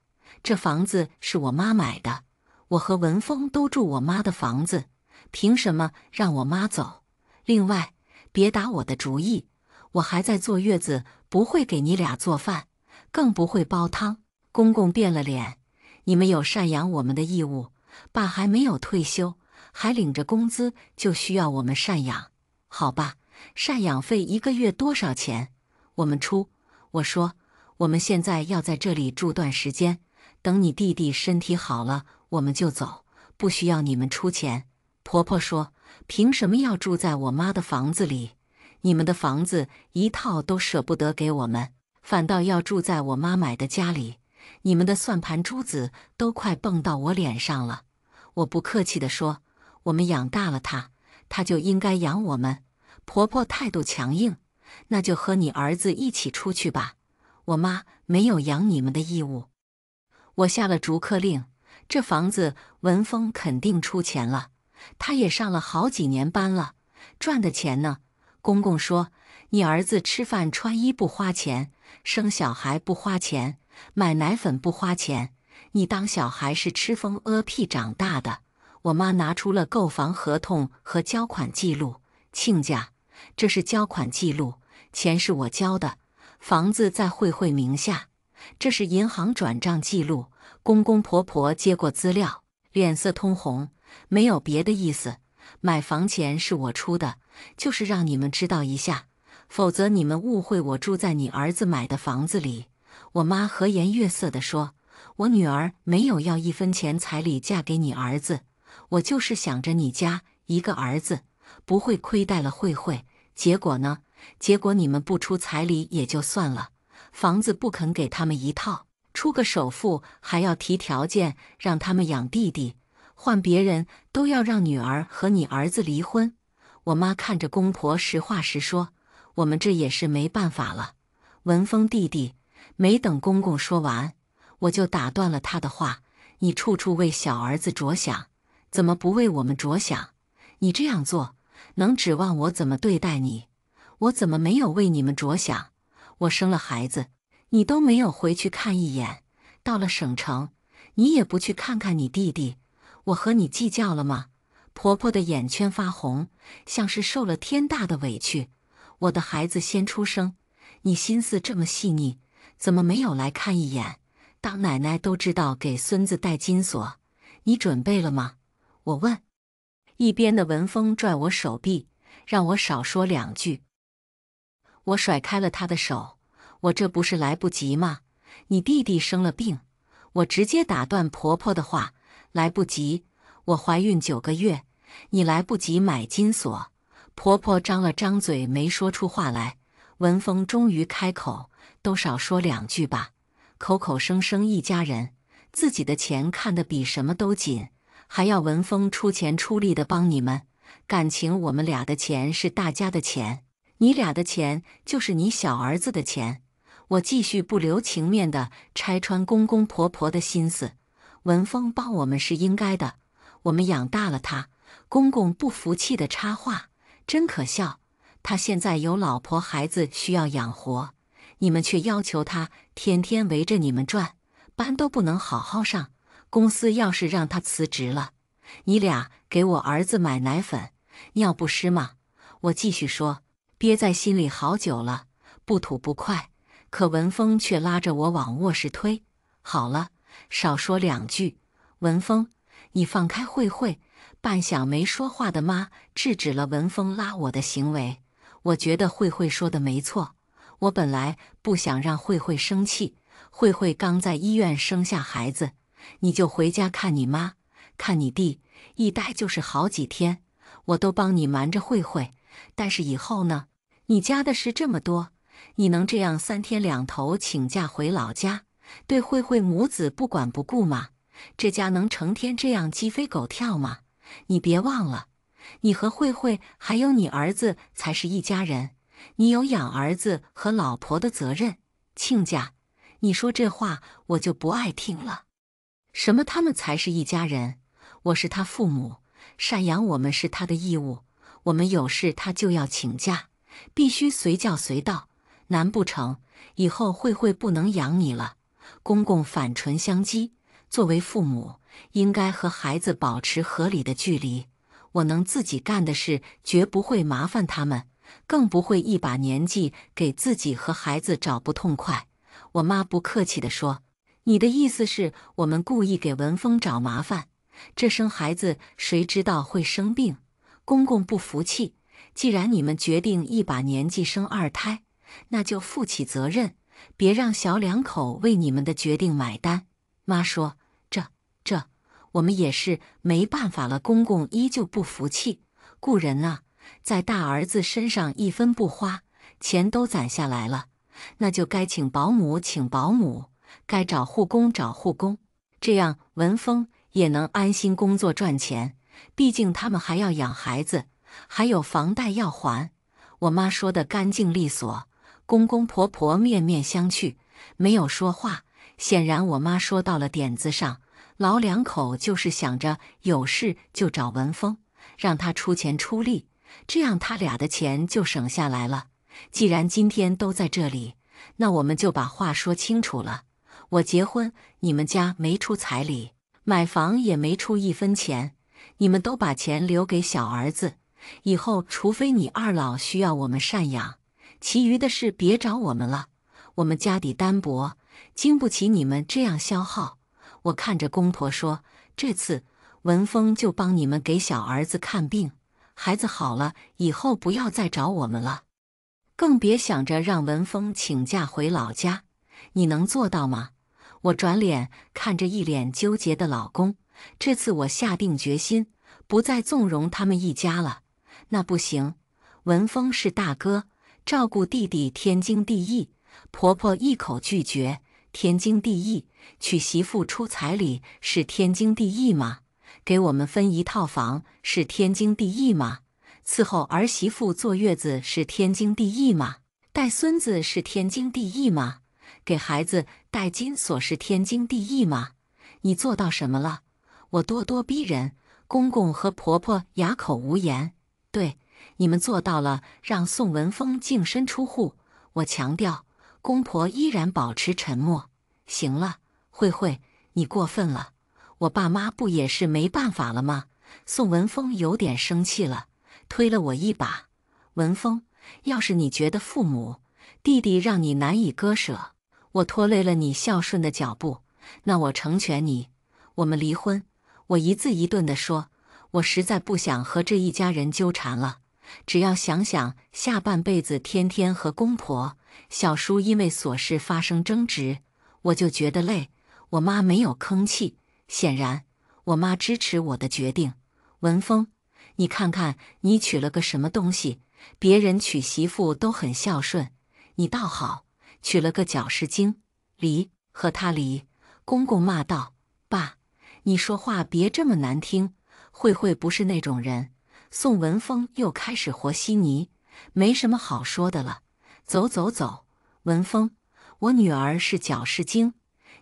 这房子是我妈买的，我和文峰都住我妈的房子，凭什么让我妈走？另外，别打我的主意，我还在坐月子，不会给你俩做饭，更不会煲汤。”公公变了脸：“你们有赡养我们的义务，爸还没有退休，还领着工资，就需要我们赡养。好吧，赡养费1个月多少钱？我们出。”我说：“我们现在要在这里住段时间，等你弟弟身体好了，我们就走，不需要你们出钱。”婆婆说：“凭什么要住在我妈的房子里？你们的房子一套都舍不得给我们，反倒要住在我妈买的家里。你们的算盘珠子都快蹦到我脸上了。”我不客气地说：“我们养大了他，他就应该养我们。”婆婆态度强硬：“那就和你儿子一起出去吧，我妈没有养你们的义务。”我下了逐客令，这房子文峰肯定出钱了，他也上了好几年班了，赚的钱呢？公公说：“你儿子吃饭穿衣不花钱，生小孩不花钱，买奶粉不花钱，你当小孩是吃风屁长大的。”我妈拿出了购房合同和交款记录：“亲家，这是交款记录，钱是我交的，房子在慧慧名下。这是银行转账记录。”公公婆婆接过资料，脸色通红：“没有别的意思，买房钱是我出的，就是让你们知道一下，否则你们误会我住在你儿子买的房子里。”我妈和颜悦色地说：“我女儿没有要1分钱彩礼嫁给你儿子，我就是想着你家一个儿子不会亏待了慧慧。结果呢？结果你们不出彩礼也就算了，房子不肯给他们一套，出个首付还要提条件让他们养弟弟，换别人都要让女儿和你儿子离婚。”我妈看着公婆实话实说：“我们这也是没办法了。”文峰弟弟。没等公公说完，我就打断了他的话：“你处处为小儿子着想，怎么不为我们着想？你这样做，能指望我怎么对待你？我怎么没有为你们着想？我生了孩子，你都没有回去看一眼，到了省城，你也不去看看你弟弟，我和你计较了吗？”婆婆的眼圈发红，像是受了天大的委屈。“我的孩子先出生，你心思这么细腻，怎么没有来看一眼？当奶奶都知道给孙子戴金锁，你准备了吗？”我问。一边的文峰拽我手臂，让我少说2句。我甩开了他的手：“我这不是来不及吗？你弟弟生了病。我直接打断婆婆的话，来不及，我怀孕9个月，你来不及买金锁。婆婆张了张嘴，没说出话来。文峰终于开口，都少说2句吧，口口声声一家人，自己的钱看得比什么都紧，还要文峰出钱出力的帮你们。感情我们俩的钱是大家的钱，你俩的钱就是你小儿子的钱。我继续不留情面地拆穿公公婆婆的心思。文峰帮我们是应该的，我们养大了他。公公不服气地插话，真可笑，他现在有老婆孩子需要养活，你们却要求他天天围着你们转，班都不能好好上。公司要是让他辞职了，你俩给我儿子买奶粉、尿不湿吗？我继续说，憋在心里好久了，不吐不快。可文峰却拉着我往卧室推。好了，少说2句。文峰，你放开慧慧。半晌没说话的妈制止了文峰拉我的行为。我觉得慧慧说的没错，我本来不想让慧慧生气。慧慧刚在医院生下孩子，你就回家看你妈，看你弟，一待就是好几天。我都帮你瞒着慧慧，但是以后呢？你家的事这么多，你能这样3天2头请假回老家，对慧慧母子不管不顾吗？这家能成天这样鸡飞狗跳吗？你别忘了，你和慧慧还有你儿子才是一家人，你有养儿子和老婆的责任。亲家，你说这话我就不爱听了。什么他们才是一家人？我是他父母，赡养我们是他的义务，我们有事他就要请假，必须随叫随到。难不成以后慧慧不能养你了？公公反唇相讥，作为父母，应该和孩子保持合理的距离。我能自己干的事，绝不会麻烦他们，更不会一把年纪给自己和孩子找不痛快。我妈不客气地说，你的意思是我们故意给文峰找麻烦？这生孩子谁知道会生病？公公不服气，既然你们决定一把年纪生2胎，那就负起责任，别让小2口为你们的决定买单。妈说，这，我们也是没办法了。公公依旧不服气，故人啊，在大儿子身上1分不花，钱都攒下来了，那就该请保姆请保姆，该找护工找护工，这样文峰也能安心工作赚钱。毕竟他们还要养孩子，还有房贷要还。我妈说得干净利索，公公婆婆面面相觑，没有说话。显然我妈说到了点子上，老2口就是想着有事就找文峰，让他出钱出力，这样他俩的钱就省下来了。既然今天都在这里，那我们就把话说清楚了。我结婚，你们家没出彩礼，买房也没出1分钱，你们都把钱留给小儿子，以后除非你2老需要我们赡养，其余的事别找我们了。我们家底单薄，经不起你们这样消耗。我看着公婆说，这次文峰就帮你们给小儿子看病，孩子好了以后不要再找我们了，更别想着让文峰请假回老家。你能做到吗？我转脸看着一脸纠结的老公，这次我下定决心，不再纵容他们一家了。那不行，文峰是大哥，照顾弟弟天经地义。婆婆一口拒绝，天经地义？娶媳妇出彩礼是天经地义吗？给我们分1套房是天经地义吗？伺候儿媳妇坐月子是天经地义吗？带孙子是天经地义吗？给孩子戴金锁是天经地义吗？你做到什么了？我咄咄逼人，公公和婆婆哑口无言。对，你们做到了让宋文峰净身出户。我强调，公婆依然保持沉默。行了，慧慧，你过分了，我爸妈不也是没办法了吗？宋文峰有点生气了，推了我一把。文峰，要是你觉得父母、弟弟让你难以割舍，我拖累了你孝顺的脚步，那我成全你，我们离婚。我一字一顿地说，我实在不想和这一家人纠缠了。只要想想下半辈子天天和公婆、小叔因为琐事发生争执，我就觉得累。我妈没有吭气，显然我妈支持我的决定。文峰，你看看你娶了个什么东西？别人娶媳妇都很孝顺，你倒好，娶了个搅事精。离，和他离！公公骂道：“爸，你说话别这么难听。慧慧不是那种人。”宋文峰又开始和稀泥，没什么好说的了。走走走，文峰，我女儿是搅事精，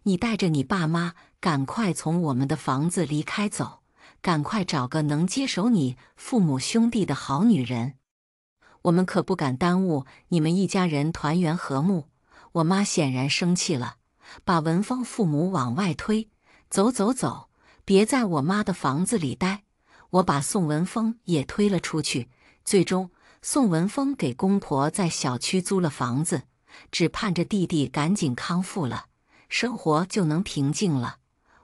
你带着你爸妈赶快从我们的房子离开走，赶快找个能接手你父母兄弟的好女人。我们可不敢耽误你们一家人团圆和睦。我妈显然生气了，把文峰父母往外推。走走走，别在我妈的房子里待。我把宋文峰也推了出去。最终，宋文峰给公婆在小区租了房子，只盼着弟弟赶紧康复了，生活就能平静了。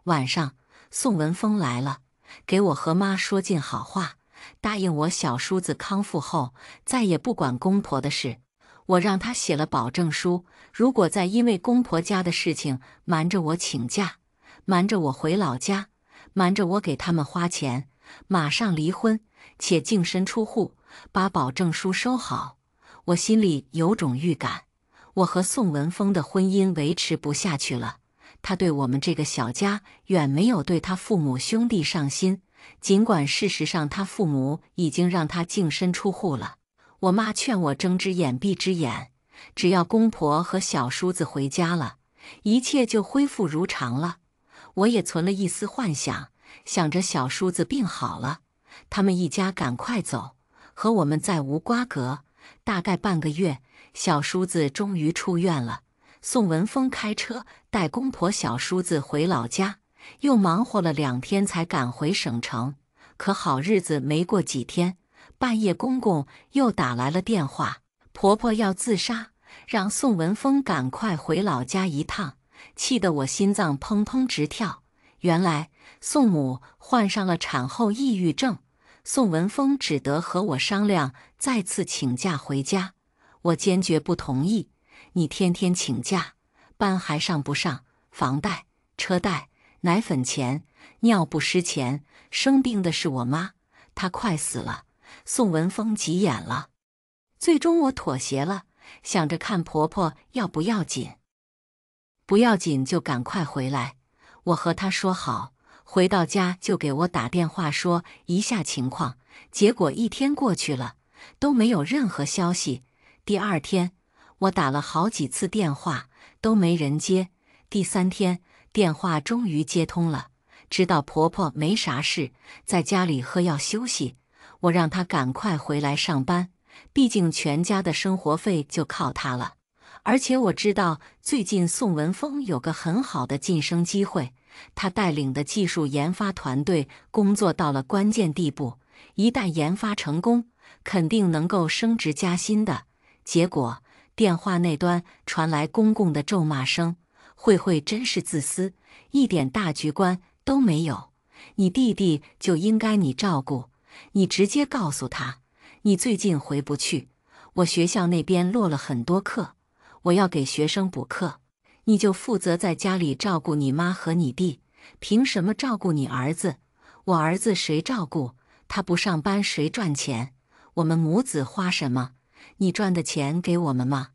晚上，宋文峰来了，给我和妈说尽好话，答应我小叔子康复后再也不管公婆的事。我让他写了保证书，如果再因为公婆家的事情瞒着我请假，瞒着我回老家，瞒着我给他们花钱，马上离婚，且净身出户，把保证书收好。我心里有种预感，我和宋文峰的婚姻维持不下去了。他对我们这个小家远没有对他父母兄弟上心，尽管事实上他父母已经让他净身出户了。我妈劝我睁只眼闭只眼，只要公婆和小叔子回家了，一切就恢复如常了。我也存了一丝幻想，想着小叔子病好了，他们一家赶快走，和我们再无瓜葛。大概半个月，小叔子终于出院了。宋文峰开车带公婆小叔子回老家，又忙活了2天才赶回省城。可好日子没过几天，半夜公公又打来了电话，婆婆要自杀，让宋文峰赶快回老家一趟，气得我心脏砰砰直跳。原来宋母患上了产后抑郁症，宋文峰只得和我商量再次请假回家。我坚决不同意，你天天请假，班还上不上？房贷、车贷、奶粉钱、尿不湿钱，生病的是我妈，她快死了。宋文峰急眼了，最终我妥协了，想着看婆婆要不要紧。不要紧就赶快回来。我和她说好，回到家就给我打电话说一下情况。结果1天过去了，都没有任何消息。第2天，我打了好几次电话，都没人接。第3天，电话终于接通了，知道婆婆没啥事，在家里喝药休息。我让她赶快回来上班，毕竟全家的生活费就靠她了。而且我知道最近宋文峰有个很好的晋升机会，他带领的技术研发团队工作到了关键地步，一旦研发成功，肯定能够升职加薪的。结果电话那端传来公公的咒骂声：“慧慧真是自私，一点大局观都没有。你弟弟就应该你照顾，你直接告诉他，你最近回不去，我学校那边落了很多课，我要给学生补课，你就负责在家里照顾你妈和你弟，凭什么照顾你儿子？我儿子谁照顾？他不上班谁赚钱？我们母子花什么？你赚的钱给我们吗？”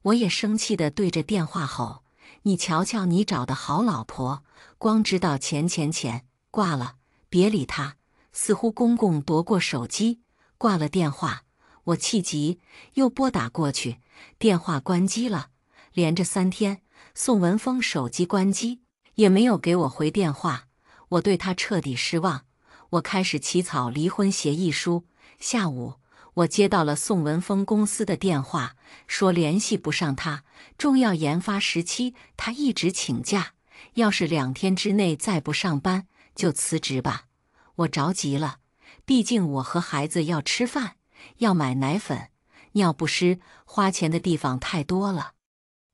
我也生气地对着电话吼：“你瞧瞧你找的好老婆，光知道钱钱钱！”挂了，别理他。似乎公公夺过手机，挂了电话。我气急，又拨打过去，电话关机了。连着3天，宋文峰手机关机，也没有给我回电话。我对他彻底失望。我开始起草离婚协议书。下午，我接到了宋文峰公司的电话，说联系不上他，重要研发时期他一直请假，要是2天之内再不上班，就辞职吧。我着急了，毕竟我和孩子要吃饭，要买奶粉、尿不湿，花钱的地方太多了。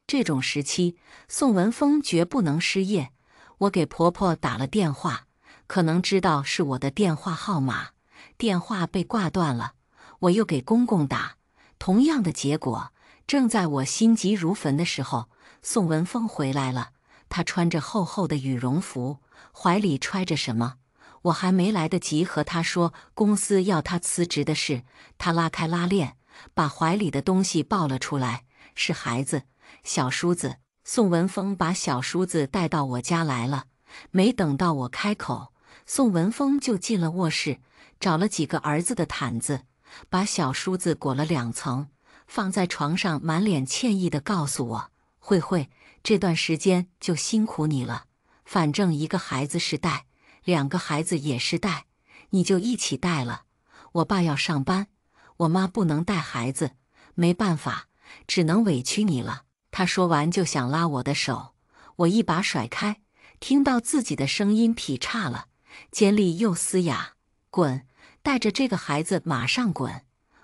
这种时期，宋文峰绝不能失业。我给婆婆打了电话，可能知道是我的电话号码，电话被挂断了。我又给公公打，同样的结果。正在我心急如焚的时候，宋文峰回来了，他穿着厚厚的羽绒服，怀里揣着什么。我还没来得及和他说公司要他辞职的事，他拉开拉链，把怀里的东西抱了出来，是孩子，小叔子。宋文峰把小叔子带到我家来了，没等到我开口，宋文峰就进了卧室，找了几个儿子的毯子，把小叔子裹了2层，放在床上，满脸歉意地告诉我：“慧慧，这段时间就辛苦你了，反正一个孩子是带，2个孩子也是带，你就一起带了。我爸要上班，我妈不能带孩子，没办法，只能委屈你了。”他说完就想拉我的手，我一把甩开，听到自己的声音劈叉了，尖利又嘶哑：“滚！带着这个孩子马上滚！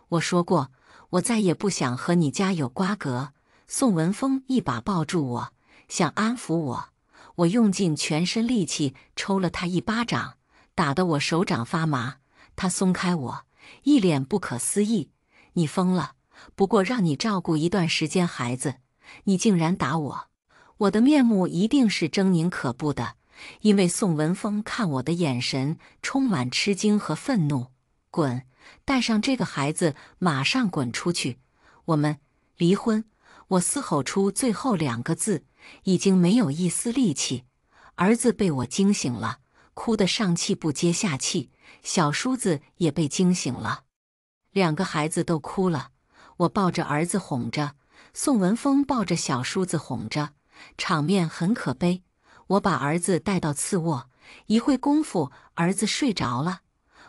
我说过，我再也不想和你家有瓜葛。”宋文峰一把抱住我，想安抚我，我用尽全身力气抽了他一巴掌，打得我手掌发麻。他松开我，一脸不可思议：“你疯了？不过让你照顾一段时间孩子，你竟然打我！”我的面目一定是狰狞可怖的，因为宋文峰看我的眼神充满吃惊和愤怒。“滚！带上这个孩子，马上滚出去！我们离婚！”我嘶吼出最后2个字，已经没有一丝力气。儿子被我惊醒了，哭得上气不接下气，小叔子也被惊醒了，2个孩子都哭了。我抱着儿子哄着，宋文峰抱着小叔子哄着，场面很可悲。我把儿子带到次卧，一会功夫，儿子睡着了。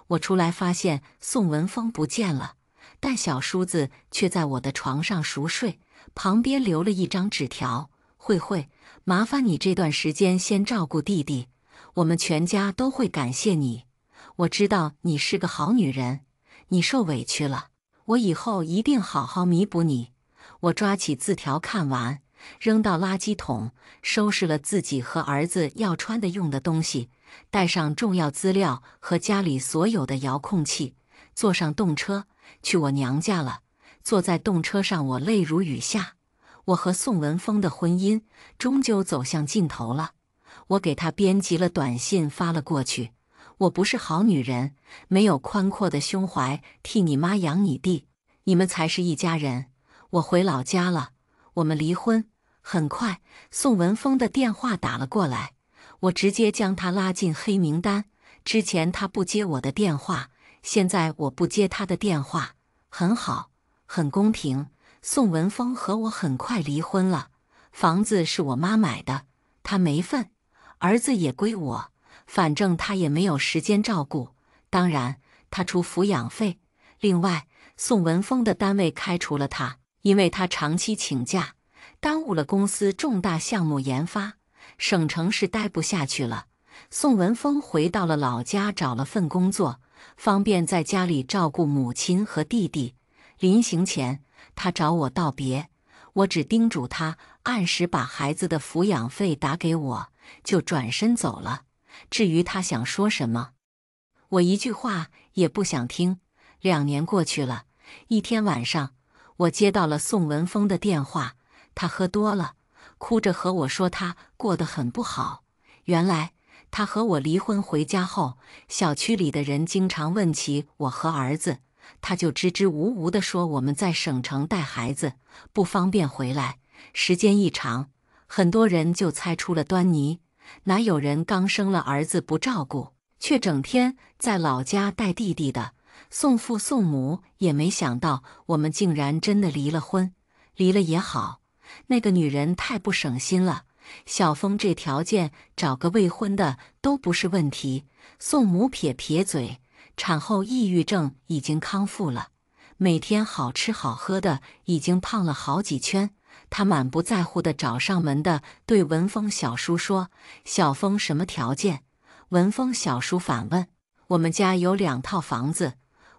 我出来发现宋文峰不见了，但小叔子却在我的床上熟睡，旁边留了一张纸条：“慧慧，麻烦你这段时间先照顾弟弟，我们全家都会感谢你。我知道你是个好女人，你受委屈了，我以后一定好好弥补你。”我抓起字条看完，扔到垃圾桶，收拾了自己和儿子要穿的用的东西，带上重要资料和家里所有的遥控器，坐上动车去我娘家了。坐在动车上，我泪如雨下。我和宋文峰的婚姻终究走向尽头了。我给他编辑了短信发了过去：“我不是好女人，没有宽阔的胸怀替你妈养你弟，你们才是一家人。我回老家了，我们离婚。”很快，宋文峰的电话打了过来，我直接将他拉进黑名单。之前他不接我的电话，现在我不接他的电话，很好，很公平。宋文峰和我很快离婚了，房子是我妈买的，他没份，儿子也归我，反正他也没有时间照顾，当然他出抚养费。另外，宋文峰的单位开除了他，因为他长期请假，耽误了公司重大项目研发，省城市待不下去了。宋文峰回到了老家，找了份工作，方便在家里照顾母亲和弟弟。临行前，他找我道别，我只叮嘱他按时把孩子的抚养费打给我，就转身走了。至于他想说什么，我一句话也不想听。2年过去了，一天晚上，我接到了宋文峰的电话，他喝多了，哭着和我说他过得很不好。原来他和我离婚回家后，小区里的人经常问起我和儿子，他就支支吾吾地说我们在省城带孩子，不方便回来。时间一长，很多人就猜出了端倪，哪有人刚生了儿子不照顾，却整天在老家带弟弟的？宋父宋母也没想到我们竟然真的离了婚。离了也好，那个女人太不省心了。小峰这条件，找个未婚的都不是问题。宋母撇撇嘴，产后抑郁症已经康复了，每天好吃好喝的，已经胖了好几圈。她满不在乎地找上门的对文峰小叔说：“小峰什么条件？”文峰小叔反问：“我们家有2套房子，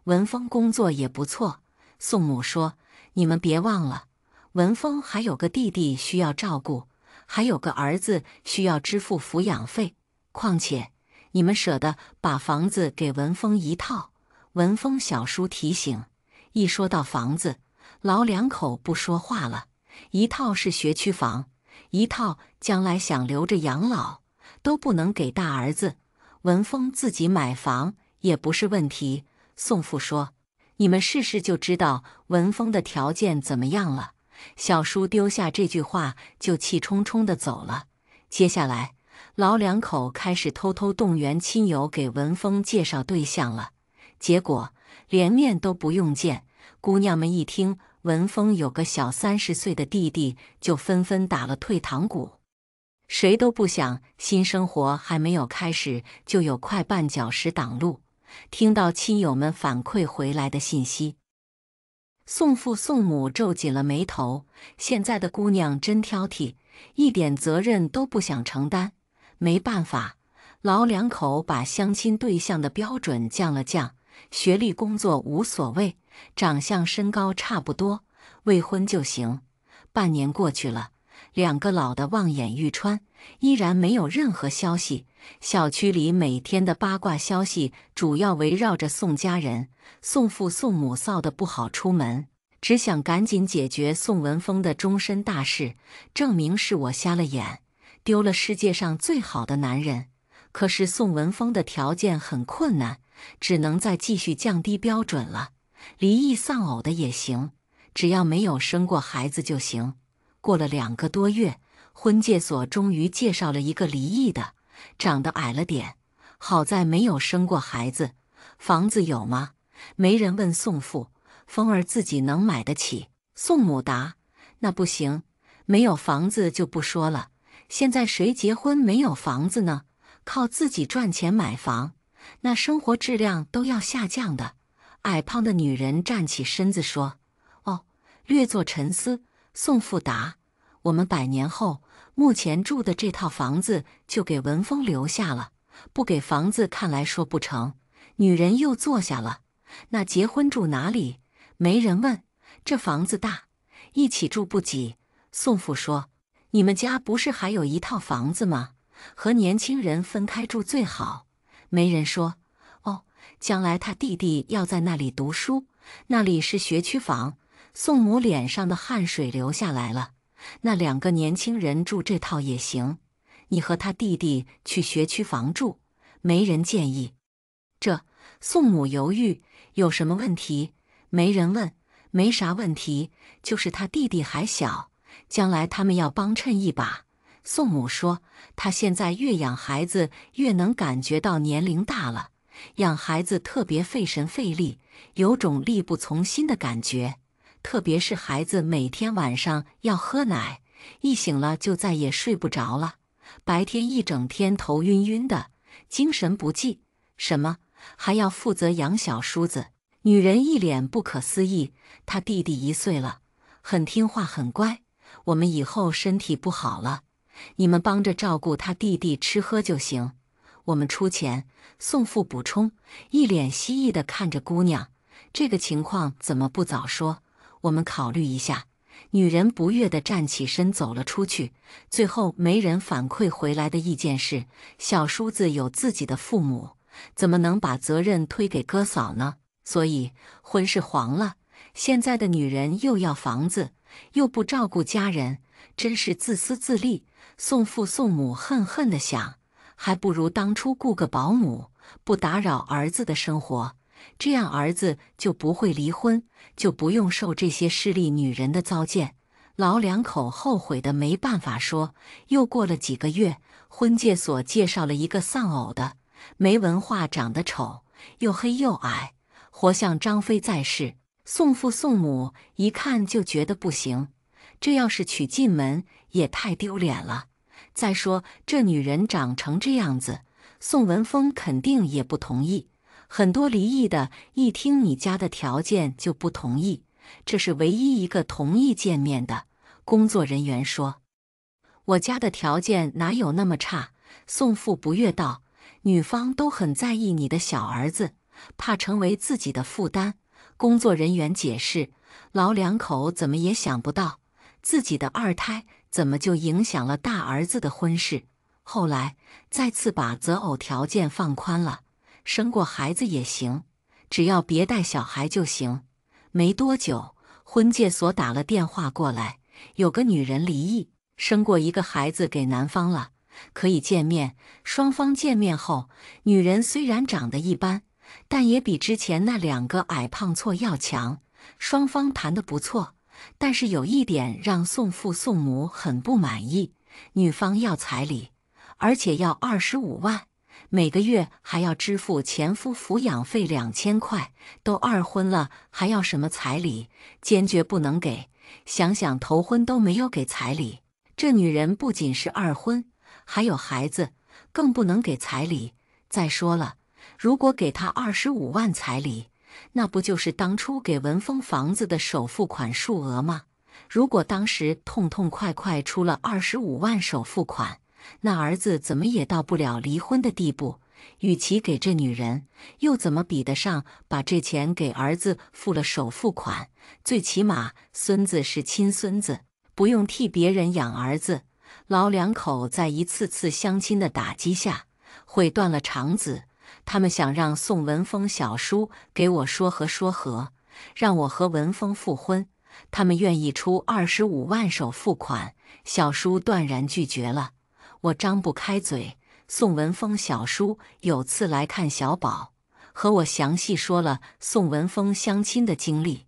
文峰工作也不错。”宋母说：“你们别忘了，文峰还有个弟弟需要照顾，还有个儿子需要支付抚养费。况且，你们舍得把房子给文峰一套？”文峰小叔提醒：“一说到房子，老2口不说话了。一套是学区房，一套将来想留着养老，都不能给大儿子。文峰自己买房也不是问题。宋父说：“你们试试就知道文峰的条件怎么样了。”小叔丢下这句话就气冲冲地走了。接下来，老两口开始偷偷动员亲友给文峰介绍对象了。结果连面都不用见，姑娘们一听文峰有个小30岁的弟弟，就纷纷打了退堂鼓。谁都不想新生活还没有开始，就有快绊脚石挡路。听到亲友们反馈回来的信息，宋父宋母皱紧了眉头。现在的姑娘真挑剔，一点责任都不想承担。没办法，老两口把相亲对象的标准降了降，学历工作无所谓，长相身高差不多，未婚就行。半年过去了，两个老的望眼欲穿，依然没有任何消息。小区里每天的八卦消息主要围绕着宋家人。宋父宋母臊得不好出门，只想赶紧解决宋文峰的终身大事，证明是我瞎了眼，丢了世界上最好的男人。可是宋文峰的条件很困难，只能再继续降低标准了。离异丧偶的也行，只要没有生过孩子就行。过了2个多月，婚介所终于介绍了一个离异的，长得矮了点，好在没有生过孩子。房子有吗？没人问宋父，峰儿自己能买得起。宋母答：那不行，没有房子就不说了，现在谁结婚没有房子呢？靠自己赚钱买房，那生活质量都要下降的。矮胖的女人站起身子说：哦，略作沉思。宋父答：我们100年后，目前住的这套房子就给文峰留下了，不给房子看来说不成。女人又坐下了。那结婚住哪里？没人问。这房子大，一起住不挤。宋父说：你们家不是还有一套房子吗？和年轻人分开住最好。没人说：哦，将来他弟弟要在那里读书，那里是学区房。宋母脸上的汗水流下来了。那2个年轻人住这套也行，你和他弟弟去学区房住。没人建议。宋母犹豫，有什么问题？没人问。没啥问题，就是他弟弟还小，将来他们要帮衬一把。宋母说，她现在越养孩子越能感觉到年龄大了，养孩子特别费神费力，有种力不从心的感觉。特别是孩子每天晚上要喝奶，一醒了就再也睡不着了，白天一整天头晕晕的，精神不济。什么？还要负责养小叔子？女人一脸不可思议。他弟弟1岁了，很听话很乖，我们以后身体不好了，你们帮着照顾他弟弟吃喝就行，我们出钱。宋父补充，一脸希意地看着姑娘，这个情况怎么不早说？我们考虑一下。女人不悦地站起身走了出去。最后没人反馈回来的意见是，小叔子有自己的父母，怎么能把责任推给哥嫂呢？所以婚事黄了。现在的女人又要房子，又不照顾家人，真是自私自利。宋父宋母恨恨地想，还不如当初雇个保姆，不打扰儿子的生活，这样儿子就不会离婚，就不用受这些势利女人的糟践。老两口后悔的没办法说。又过了几个月，婚介所介绍了一个丧偶的，没文化，长得丑，又黑又矮，活像张飞在世。宋父宋母一看就觉得不行，这要是娶进门也太丢脸了。再说这女人长成这样子，宋文峰肯定也不同意。很多离异的一听你家的条件就不同意，这是唯一一个同意见面的。工作人员说：我家的条件哪有那么差？宋父不悦道：女方都很在意你的小儿子，怕成为自己的负担。工作人员解释，老两口怎么也想不到，自己的2胎怎么就影响了大儿子的婚事。后来再次把择偶条件放宽了，生过孩子也行，只要别带小孩就行。没多久，婚介所打了电话过来，有个女人离异，生过一个孩子给男方了，可以见面。双方见面后，女人虽然长得一般，但也比之前那2个矮胖矬要强。双方谈得不错，但是有一点让宋父宋母很不满意，女方要彩礼，而且要25万，每个月还要支付前夫抚养费2000块，都2婚了，还要什么彩礼？坚决不能给。想想头婚都没有给彩礼，这女人不仅是2婚，还有孩子，更不能给彩礼。再说了，如果给她25万彩礼，那不就是当初给文峰房子的首付款数额吗？如果当时痛痛快快出了25万首付款，那儿子怎么也到不了离婚的地步。与其给这女人，又怎么比得上把这钱给儿子付了首付款？最起码孙子是亲孙子，不用替别人养儿子。老2口在一次次相亲的打击下，悔断了肠子。他们想让宋文峰小叔给我说和，让我和文峰复婚。他们愿意出25万首付款，小叔断然拒绝了。我张不开嘴。宋文峰小叔有次来看小宝，和我详细说了宋文峰相亲的经历。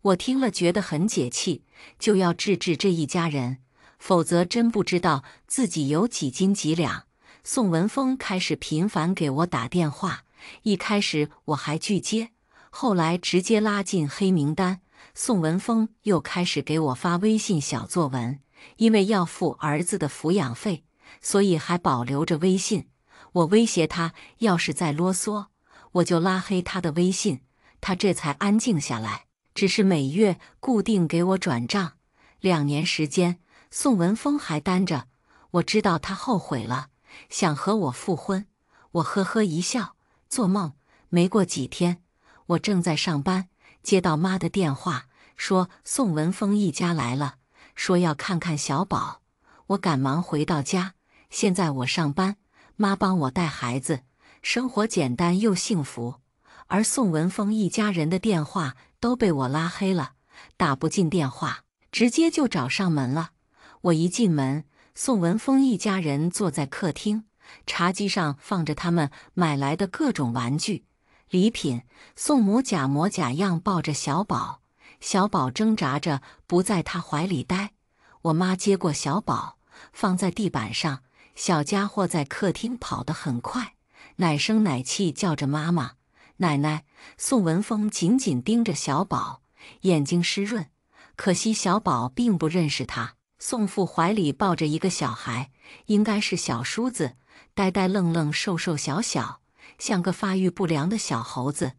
我听了觉得很解气，就要治这一家人，否则真不知道自己有几斤几两。宋文峰开始频繁给我打电话，一开始我还拒接，后来直接拉进黑名单。宋文峰又开始给我发微信小作文，因为要付儿子的抚养费，所以还保留着微信。我威胁他，要是再啰嗦，我就拉黑他的微信，他这才安静下来，只是每月固定给我转账。2年时间，宋文峰还单着，我知道他后悔了，想和我复婚。我呵呵一笑，做梦。没过几天，我正在上班，接到妈的电话，说宋文峰一家来了，说要看看小宝。我赶忙回到家，现在我上班，妈帮我带孩子，生活简单又幸福。而宋文峰一家人的电话都被我拉黑了，打不进电话，直接就找上门了。我一进门，宋文峰一家人坐在客厅，茶几上放着他们买来的各种玩具、礼品。宋母假模假样抱着小宝，小宝挣扎着不在他怀里待。我妈接过小宝，放在地板上，小家伙在客厅跑得很快，奶声奶气叫着妈妈、奶奶。宋文峰紧紧盯着小宝，眼睛湿润，可惜小宝并不认识他。宋父怀里抱着一个小孩，应该是小叔子，呆呆愣愣，瘦瘦小小，像个发育不良的小猴子。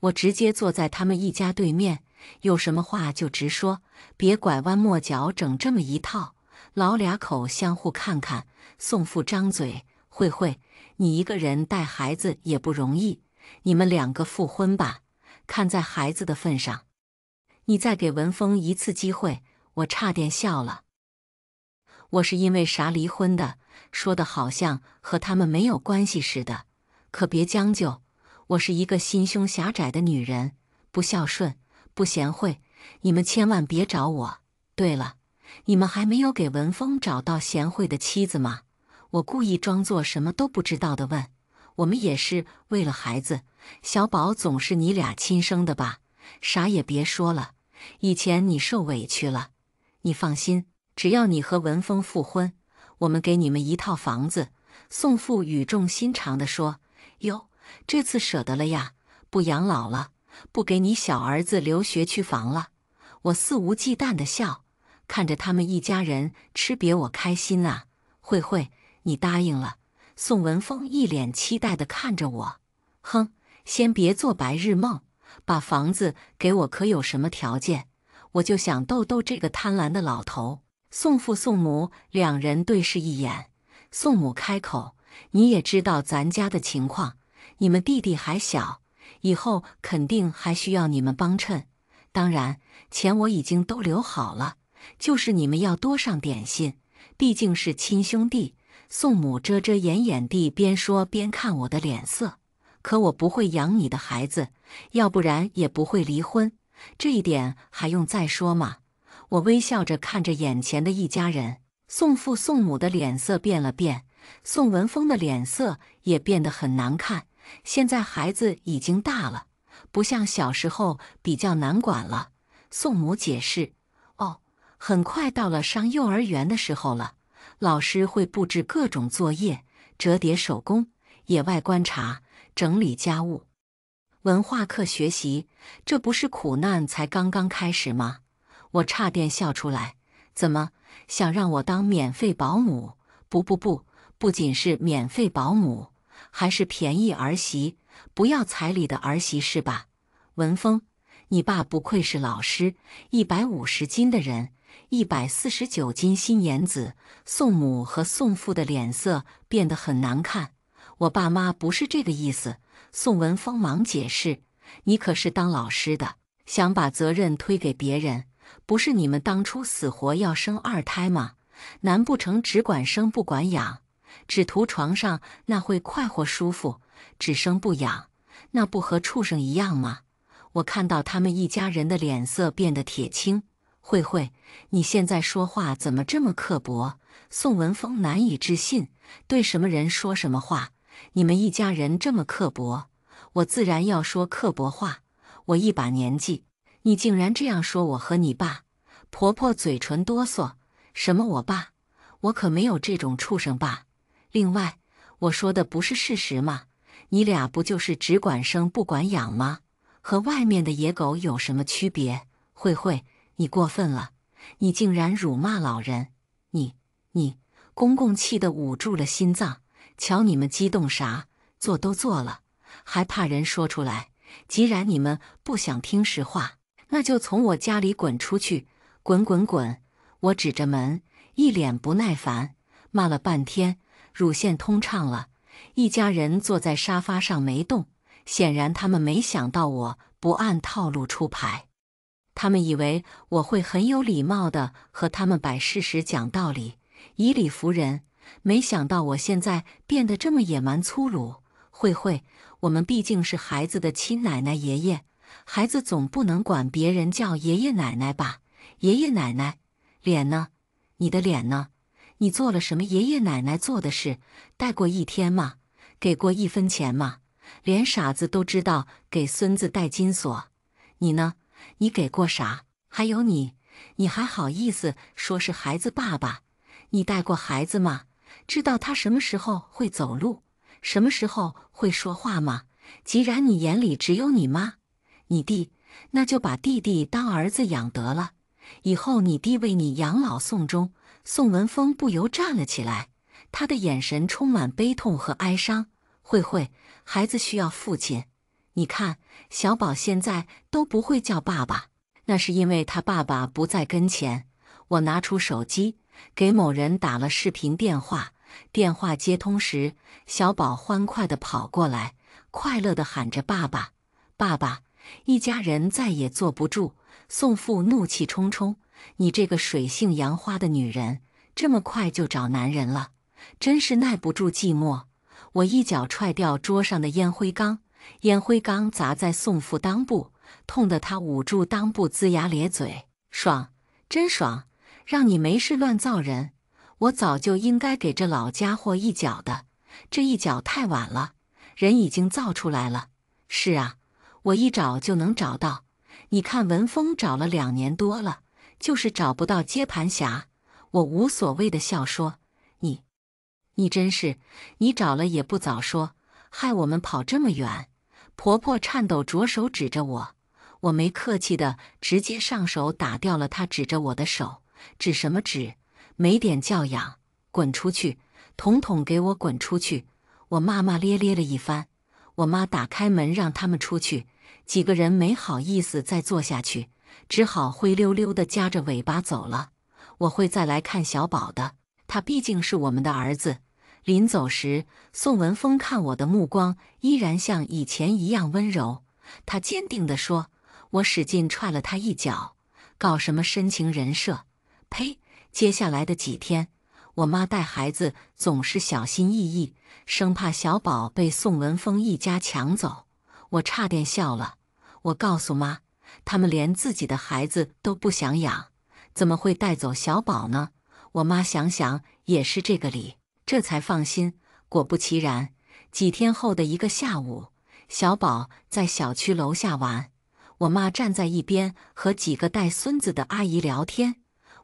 我直接坐在他们一家对面，有什么话就直说，别拐弯抹角整这么一套。老2口相互看看，宋父张嘴：慧，你一个人带孩子也不容易，你们2个复婚吧，看在孩子的份上，你再给文峰一次机会。我差点笑了。我是因为啥离婚的，说的好像和他们没有关系似的，可别将就。我是一个心胸狭窄的女人，不孝顺，不贤惠，你们千万别找我。对了，你们还没有给文峰找到贤惠的妻子吗？我故意装作什么都不知道地问。我们也是为了孩子，小宝总是你俩亲生的吧？啥也别说了，以前你受委屈了。你放心，只要你和文峰复婚，我们给你们一套房子。宋父语重心长地说：哟，这次舍得了呀，不养老了，不给你小儿子留学区房了。我肆无忌惮地笑，看着他们一家人吃瘪，我开心啊。慧，你答应了。宋文峰一脸期待地看着我，哼，先别做白日梦，把房子给我可有什么条件？我就想逗逗这个贪婪的老头。宋父宋母2人对视一眼，宋母开口：你也知道咱家的情况，你们弟弟还小，以后肯定还需要你们帮衬。当然，钱我已经都留好了，就是你们要多上点心，毕竟是亲兄弟。宋母遮遮掩掩地边说边看我的脸色，可我不会养你的孩子，要不然也不会离婚，这一点还用再说吗？我微笑着看着眼前的一家人，宋父宋母的脸色变了变，宋文峰的脸色也变得很难看。现在孩子已经大了，不像小时候比较难管了。宋母解释：“哦，很快到了上幼儿园的时候了，老师会布置各种作业，折叠手工、野外观察、整理家务。文化课学习，这不是苦难才刚刚开始吗？”我差点笑出来。怎么，想让我当免费保姆？不仅是免费保姆，还是便宜儿媳，不要彩礼的儿媳是吧？文峰，你爸不愧是老师，150斤的人，149斤心眼子。宋母和宋父的脸色变得很难看。我爸妈不是这个意思。宋文峰忙解释：“你可是当老师的，想把责任推给别人。不是你们当初死活要生2胎吗？难不成只管生不管养？只图床上那会快活舒服，只生不养，那不和畜生一样吗？”我看到他们一家人的脸色变得铁青。慧慧，你现在说话怎么这么刻薄？宋文峰难以置信，对什么人说什么话？你们一家人这么刻薄，我自然要说刻薄话。我一把年纪，你竟然这样说我和你爸？婆婆嘴唇哆嗦，什么我爸？我可没有这种畜生爸。另外，我说的不是事实吗？你俩不就是只管生不管养吗？和外面的野狗有什么区别？慧慧，你过分了，你竟然辱骂老人！你，公公气得捂住了心脏。瞧你们激动啥？做都做了，还怕人说出来？既然你们不想听实话，那就从我家里滚出去！滚滚滚！我指着门，一脸不耐烦，骂了半天，乳腺通畅了。一家人坐在沙发上没动，显然他们没想到我不按套路出牌。他们以为我会很有礼貌地和他们摆事实讲道理，以理服人。没想到我现在变得这么野蛮粗鲁。慧慧，我们毕竟是孩子的亲奶奶爷爷，孩子总不能管别人叫爷爷奶奶吧？爷爷奶奶，脸呢？你的脸呢？你做了什么爷爷奶奶做的事？带过1天吗？给过1分钱吗？连傻子都知道给孙子戴金锁，你呢？你给过啥？还有你还好意思说是孩子爸爸？你带过孩子吗？知道他什么时候会走路，什么时候会说话吗？既然你眼里只有你妈，你弟，那就把弟弟当儿子养得了。以后你弟为你养老送终。宋文峰不由站了起来，他的眼神充满悲痛和哀伤。慧慧，孩子需要父亲。你看，小宝现在都不会叫爸爸，那是因为他爸爸不在跟前。我拿出手机，给某人打了视频电话。电话接通时，小宝欢快地跑过来，快乐地喊着爸爸爸爸。一家人再也坐不住。宋父怒气冲冲：“你这个水性杨花的女人，这么快就找男人了，真是耐不住寂寞！”我一脚踹掉桌上的烟灰缸，烟灰缸砸在宋父裆部，痛得他捂住裆部龇牙咧嘴。爽，真爽！让你没事乱造人，我早就应该给这老家伙一脚的，这一脚太晚了，人已经造出来了。是啊，我一找就能找到。你看文峰找了2年多了，就是找不到接盘侠。我无所谓的笑说：“你真是，你找了也不早说，害我们跑这么远。”婆婆颤抖着手指着我，我没客气的直接上手打掉了她指着我的手。指什么指？没点教养，滚出去！统统给我滚出去！我骂骂咧咧了一番。我妈打开门让他们出去，几个人没好意思再坐下去，只好灰溜溜地夹着尾巴走了。我会再来看小宝的，他毕竟是我们的儿子。临走时，宋文峰看我的目光依然像以前一样温柔，他坚定地说：“我使劲踹了他一脚，搞什么深情人设？呸！”接下来的几天，我妈带孩子总是小心翼翼，生怕小宝被宋文峰一家抢走。我差点笑了。我告诉妈，他们连自己的孩子都不想养，怎么会带走小宝呢？我妈想想也是这个理，这才放心。果不其然，几天后的一个下午，小宝在小区楼下玩，我妈站在一边和几个带孙子的阿姨聊天。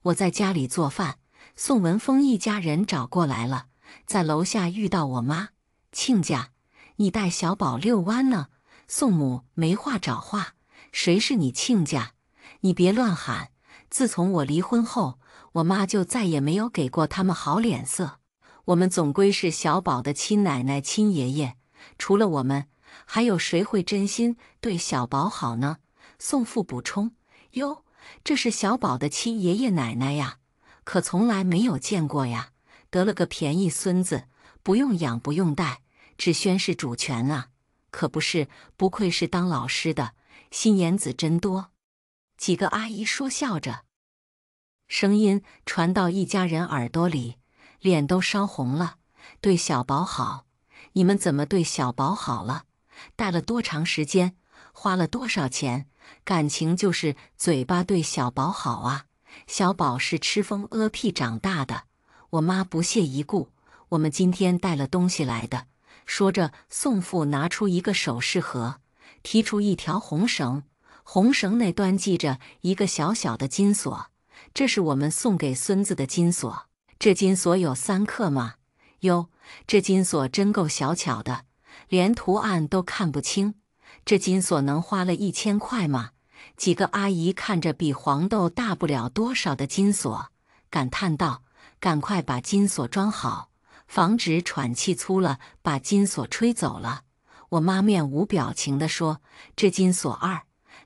我在家里做饭，宋文峰一家人找过来了，在楼下遇到我妈。亲家，你带小宝遛弯呢？宋母没话找话，谁是你亲家？你别乱喊。自从我离婚后，我妈就再也没有给过他们好脸色。我们总归是小宝的亲奶奶亲爷爷，除了我们，还有谁会真心对小宝好呢？宋父补充：哟，这是小宝的亲爷爷奶奶呀，可从来没有见过呀，得了个便宜孙子，不用养不用带，只宣示主权啊！可不是，不愧是当老师的，心眼子真多。几个阿姨说笑着，声音传到一家人耳朵里，脸都烧红了。对小宝好？你们怎么对小宝好了？带了多长时间？花了多少钱？感情就是嘴巴对小宝好啊！小宝是吃风屙屁长大的。我妈不屑一顾：我们今天带了东西来的。说着，宋父拿出一个首饰盒，提出一条红绳，红绳内端系着一个小小的金锁。这是我们送给孙子的金锁。这金锁有3克吗？哟，这金锁真够小巧的，连图案都看不清。这金锁能花了1000块吗？几个阿姨看着比黄豆大不了多少的金锁，感叹道：赶快把金锁装好，防止喘气粗了把金锁吹走了。我妈面无表情地说：这金锁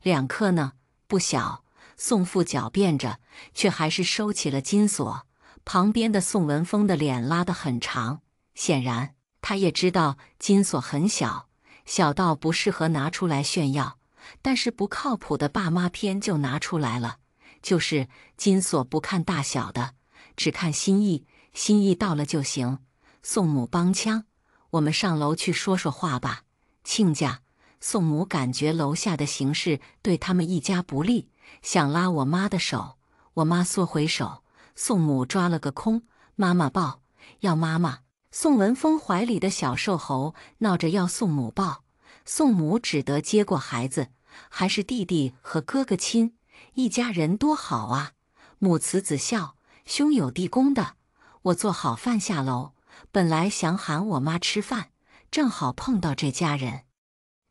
2克呢，不小。宋父狡辩着，却还是收起了金锁。旁边的宋文峰的脸拉得很长，显然他也知道金锁很小，小到不适合拿出来炫耀，但是不靠谱的爸妈偏就拿出来了。就是金锁不看大小的，只看心意，心意到了就行。宋母帮腔：我们上楼去说说话吧。亲家。宋母感觉楼下的形势对他们一家不利，想拉我妈的手，我妈缩回手，宋母抓了个空，妈妈抱，要妈妈。宋文峰怀里的小瘦猴闹着要宋母抱，宋母只得接过孩子，还是弟弟和哥哥亲，一家人多好啊！母慈子孝，兄友弟恭的。我做好饭下楼，本来想喊我妈吃饭，正好碰到这家人。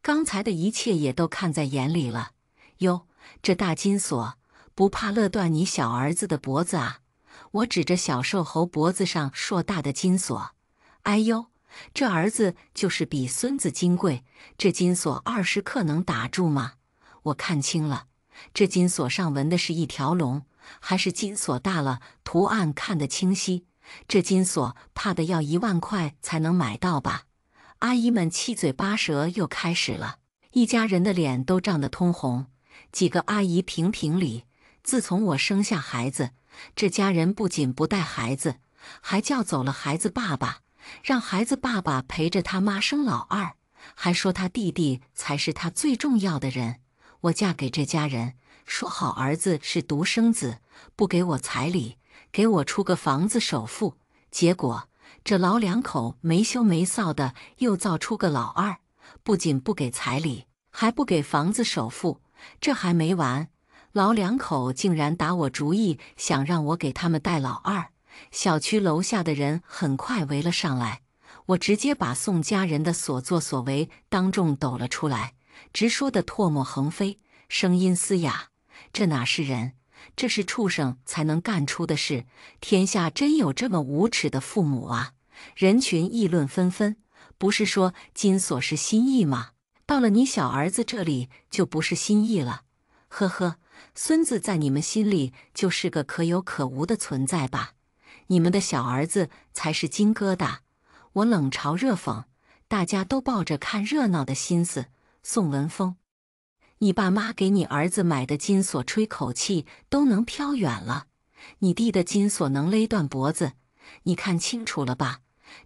刚才的一切也都看在眼里了。哟，这大金锁不怕勒断你小儿子的脖子啊！我指着小瘦猴脖子上硕大的金锁。哎呦，这儿子就是比孙子金贵，这金锁20克能打住吗？我看清了，这金锁上纹的是一条龙，还是金锁大了，图案看得清晰。这金锁怕的要1万块才能买到吧？阿姨们七嘴八舌又开始了，一家人的脸都涨得通红。几个阿姨评评理：自从我生下孩子，这家人不仅不带孩子，还叫走了孩子爸爸，让孩子爸爸陪着他妈生老2，还说他弟弟才是他最重要的人。我嫁给这家人，说好儿子是独生子，不给我彩礼，给我出个房子首付。结果这老2口没羞没臊的又造出个老2，不仅不给彩礼，还不给房子首付。这还没完，老2口竟然打我主意，想让我给他们带老2。小区楼下的人很快围了上来，我直接把宋家人的所作所为当众抖了出来，直说的唾沫横飞，声音嘶哑：这哪是人，这是畜生才能干出的事！天下真有这么无耻的父母啊！人群议论纷纷，不是说金锁是心意吗？到了你小儿子这里就不是心意了。呵呵，孙子在你们心里就是个可有可无的存在吧？你们的小儿子才是金疙瘩。我冷嘲热讽，大家都抱着看热闹的心思。宋文峰，你爸妈给你儿子买的金锁吹口气都能飘远了，你弟的金锁能勒断脖子，你看清楚了吧？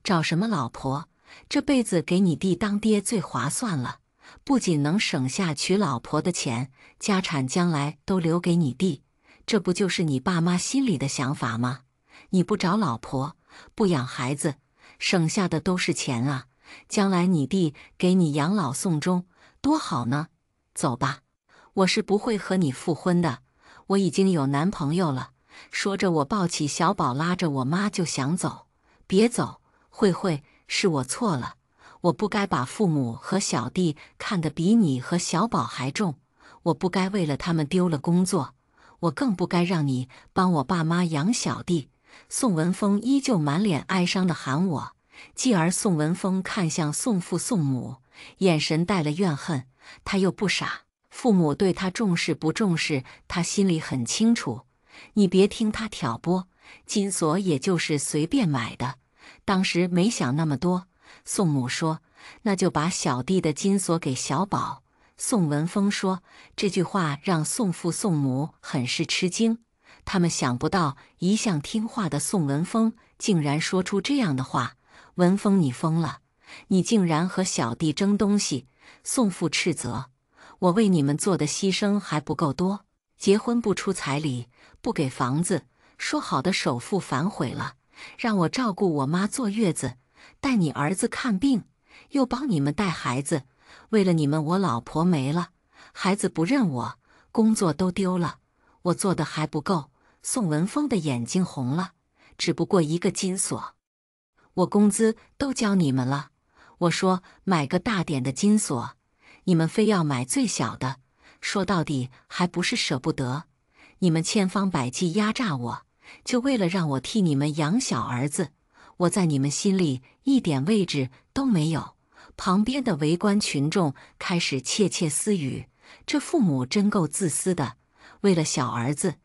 找什么老婆？这辈子给你弟当爹最划算了，不仅能省下娶老婆的钱，家产将来都留给你弟，这不就是你爸妈心里的想法吗？你不找老婆，不养孩子，省下的都是钱啊！将来你弟给你养老送终，多好呢！走吧，我是不会和你复婚的，我已经有男朋友了。说着，我抱起小宝，拉着我妈就想走。别走，慧慧，是我错了，我不该把父母和小弟看得比你和小宝还重，我不该为了他们丢了工作，我更不该让你帮我爸妈养小弟。宋文峰依旧满脸哀伤地喊我。继而宋文峰看向宋父宋母，眼神带了怨恨。他又不傻，父母对他重视不重视，他心里很清楚。你别听他挑拨，金锁也就是随便买的，当时没想那么多。宋母说：“那就把小弟的金锁给小宝。”宋文峰说这句话让宋父宋母很是吃惊，他们想不到一向听话的宋文峰竟然说出这样的话。文峰，你疯了！你竟然和小弟争东西！宋父斥责：“我为你们做的牺牲还不够多？结婚不出彩礼，不给房子，说好的首付反悔了，让我照顾我妈坐月子，带你儿子看病，又帮你们带孩子。为了你们，我老婆没了，孩子不认我，工作都丢了，我做的还不够。”宋文峰的眼睛红了，只不过一个金锁。我工资都交你们了，我说买个大点的金锁，你们非要买最小的，说到底还不是舍不得。你们千方百计压榨我，就为了让我替你们养小儿子，我在你们心里一点位置都没有。旁边的围观群众开始窃窃私语，这父母真够自私的，为了小儿子，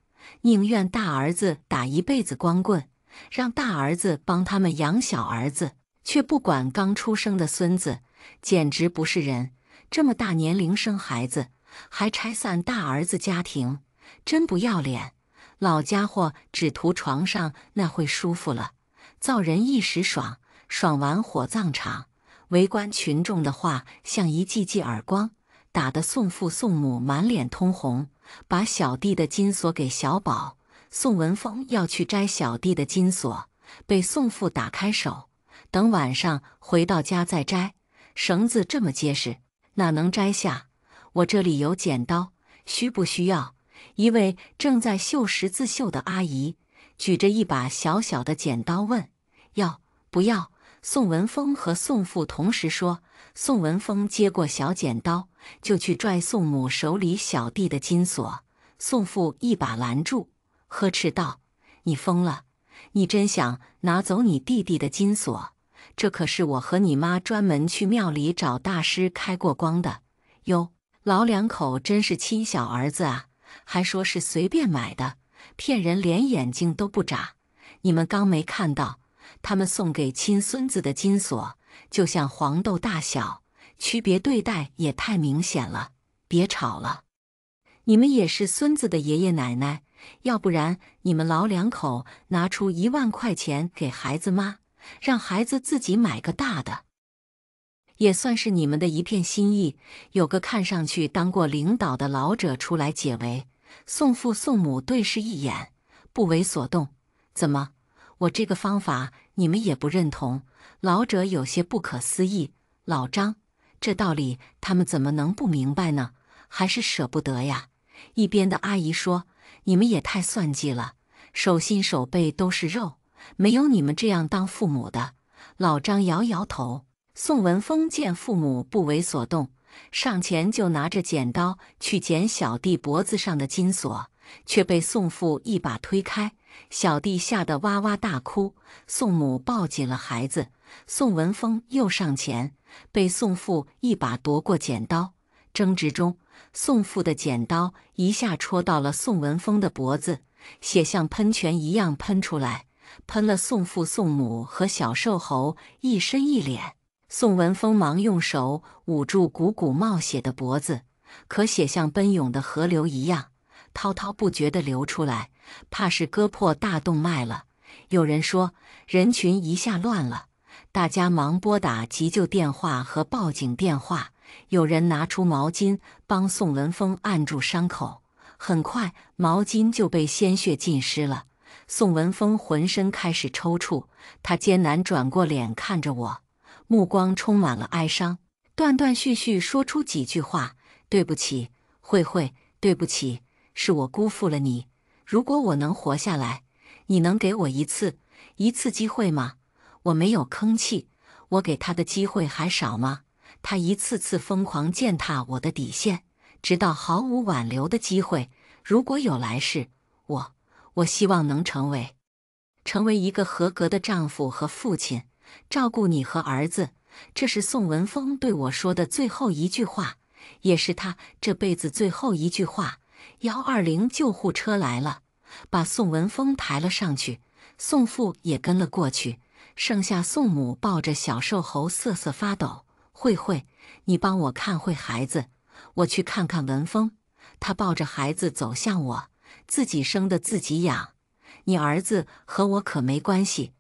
宁愿大儿子打一辈子光棍，让大儿子帮他们养小儿子，却不管刚出生的孙子，简直不是人。这么大年龄生孩子，还拆散大儿子家庭，真不要脸！老家伙只图床上那会舒服了，造人一时爽，爽完火葬场。围观群众的话像一记记耳光，打得宋父宋母满脸通红。把小弟的金锁给小宝。宋文峰要去摘小弟的金锁，被宋父打开手，等晚上回到家再摘。绳子这么结实，哪能摘下？我这里有剪刀，需不需要？一位正在绣十字绣的阿姨举着一把小小的剪刀问：“要不要？”宋文峰和宋父同时说。宋文峰接过小剪刀，就去拽宋母手里小弟的金锁。宋父一把拦住，呵斥道：“你疯了！你真想拿走你弟弟的金锁？这可是我和你妈专门去庙里找大师开过光的。哟，老两口真是亲小儿子啊，还说是随便买的，骗人连眼睛都不眨。你们刚没看到，他们送给亲孙子的金锁就像黄豆大小，区别对待也太明显了。别吵了，你们也是孙子的爷爷奶奶，要不然你们老两口拿出1万块钱给孩子妈，让孩子自己买个大的，也算是你们的一片心意。有个看上去当过领导的老者出来解围。宋父宋母对视一眼，不为所动。怎么，我这个方法你们也不认同？老者有些不可思议。老张，这道理他们怎么能不明白呢？还是舍不得呀？一边的阿姨说：“你们也太算计了，手心手背都是肉，没有你们这样当父母的。”老张摇摇头。宋文峰见父母不为所动，上前就拿着剪刀去剪小弟脖子上的金锁，却被宋父一把推开。小弟吓得哇哇大哭，宋母抱紧了孩子。宋文峰又上前，被宋父一把夺过剪刀。争执中，宋父的剪刀一下戳到了宋文峰的脖子，血像喷泉一样喷出来，喷了宋父宋母和小瘦猴一身一脸。宋文峰忙用手捂住鼓鼓冒血的脖子，可血像奔涌的河流一样，滔滔不绝地流出来，怕是割破大动脉了。有人说，人群一下乱了，大家忙拨打急救电话和报警电话。有人拿出毛巾帮宋文峰按住伤口，很快毛巾就被鲜血浸湿了。宋文峰浑身开始抽搐，他艰难转过脸看着我，目光充满了哀伤，断断续续说出几句话：“对不起，慧慧，对不起，是我辜负了你。如果我能活下来，你能给我一次机会吗？”我没有吭气，我给他的机会还少吗？他一次次疯狂践踏我的底线，直到毫无挽留的机会。如果有来世，我希望能成为一个合格的丈夫和父亲，照顾你和儿子。这是宋文峰对我说的最后一句话，也是他这辈子最后一句话。120救护车来了，把宋文峰抬了上去，宋父也跟了过去，剩下宋母抱着小瘦猴瑟瑟发抖。慧慧，你帮我看会孩子，我去看看文峰。他抱着孩子走向我，自己生的自己养，你儿子和我可没关系。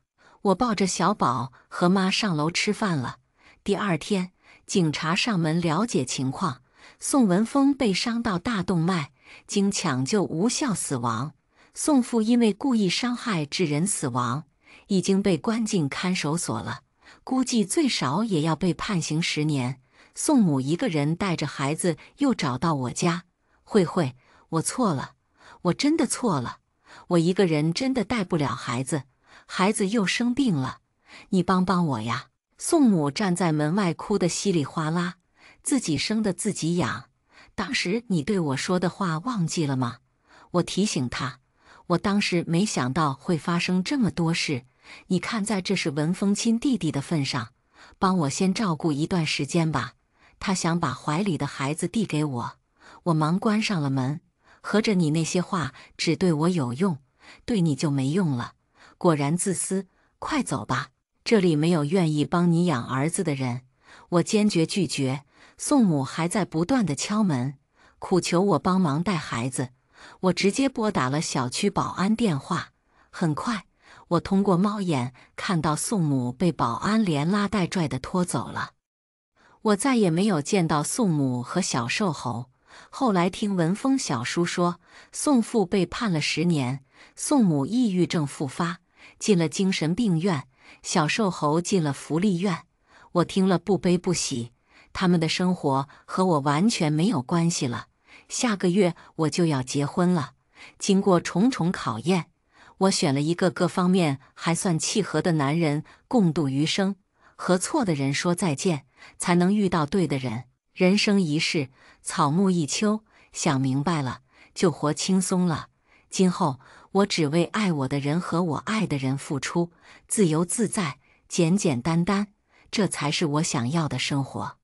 我抱着小宝和妈上楼吃饭了。第二天，警察上门了解情况，宋文峰被伤到大动脉，经抢救无效死亡。宋父因为故意伤害致人死亡，已经被关进看守所了，估计最少也要被判刑10年。宋母一个人带着孩子又找到我家。慧慧，我错了，我真的错了，我一个人真的带不了孩子，孩子又生病了，你帮帮我呀！宋母站在门外哭得稀里哗啦，自己生的自己养。当时你对我说的话忘记了吗？我提醒他，我当时没想到会发生这么多事。你看在这是文峰亲弟弟的份上，帮我先照顾一段时间吧。他想把怀里的孩子递给我，我忙关上了门。合着你那些话只对我有用，对你就没用了。果然自私，快走吧，这里没有愿意帮你养儿子的人。我坚决拒绝。宋母还在不断地敲门，苦求我帮忙带孩子。我直接拨打了小区保安电话。很快，我通过猫眼看到宋母被保安连拉带拽地拖走了。我再也没有见到宋母和小瘦猴。后来听文峰小叔说，宋父被判了10年，宋母抑郁症复发，进了精神病院，小瘦猴进了福利院。我听了不悲不喜，他们的生活和我完全没有关系了。下个月我就要结婚了，经过重重考验，我选了一个各方面还算契合的男人共度余生。和错的人说再见，才能遇到对的人。人生一世，草木一秋，想明白了，就活轻松了。今后我只为爱我的人和我爱的人付出，自由自在，简简单单，这才是我想要的生活。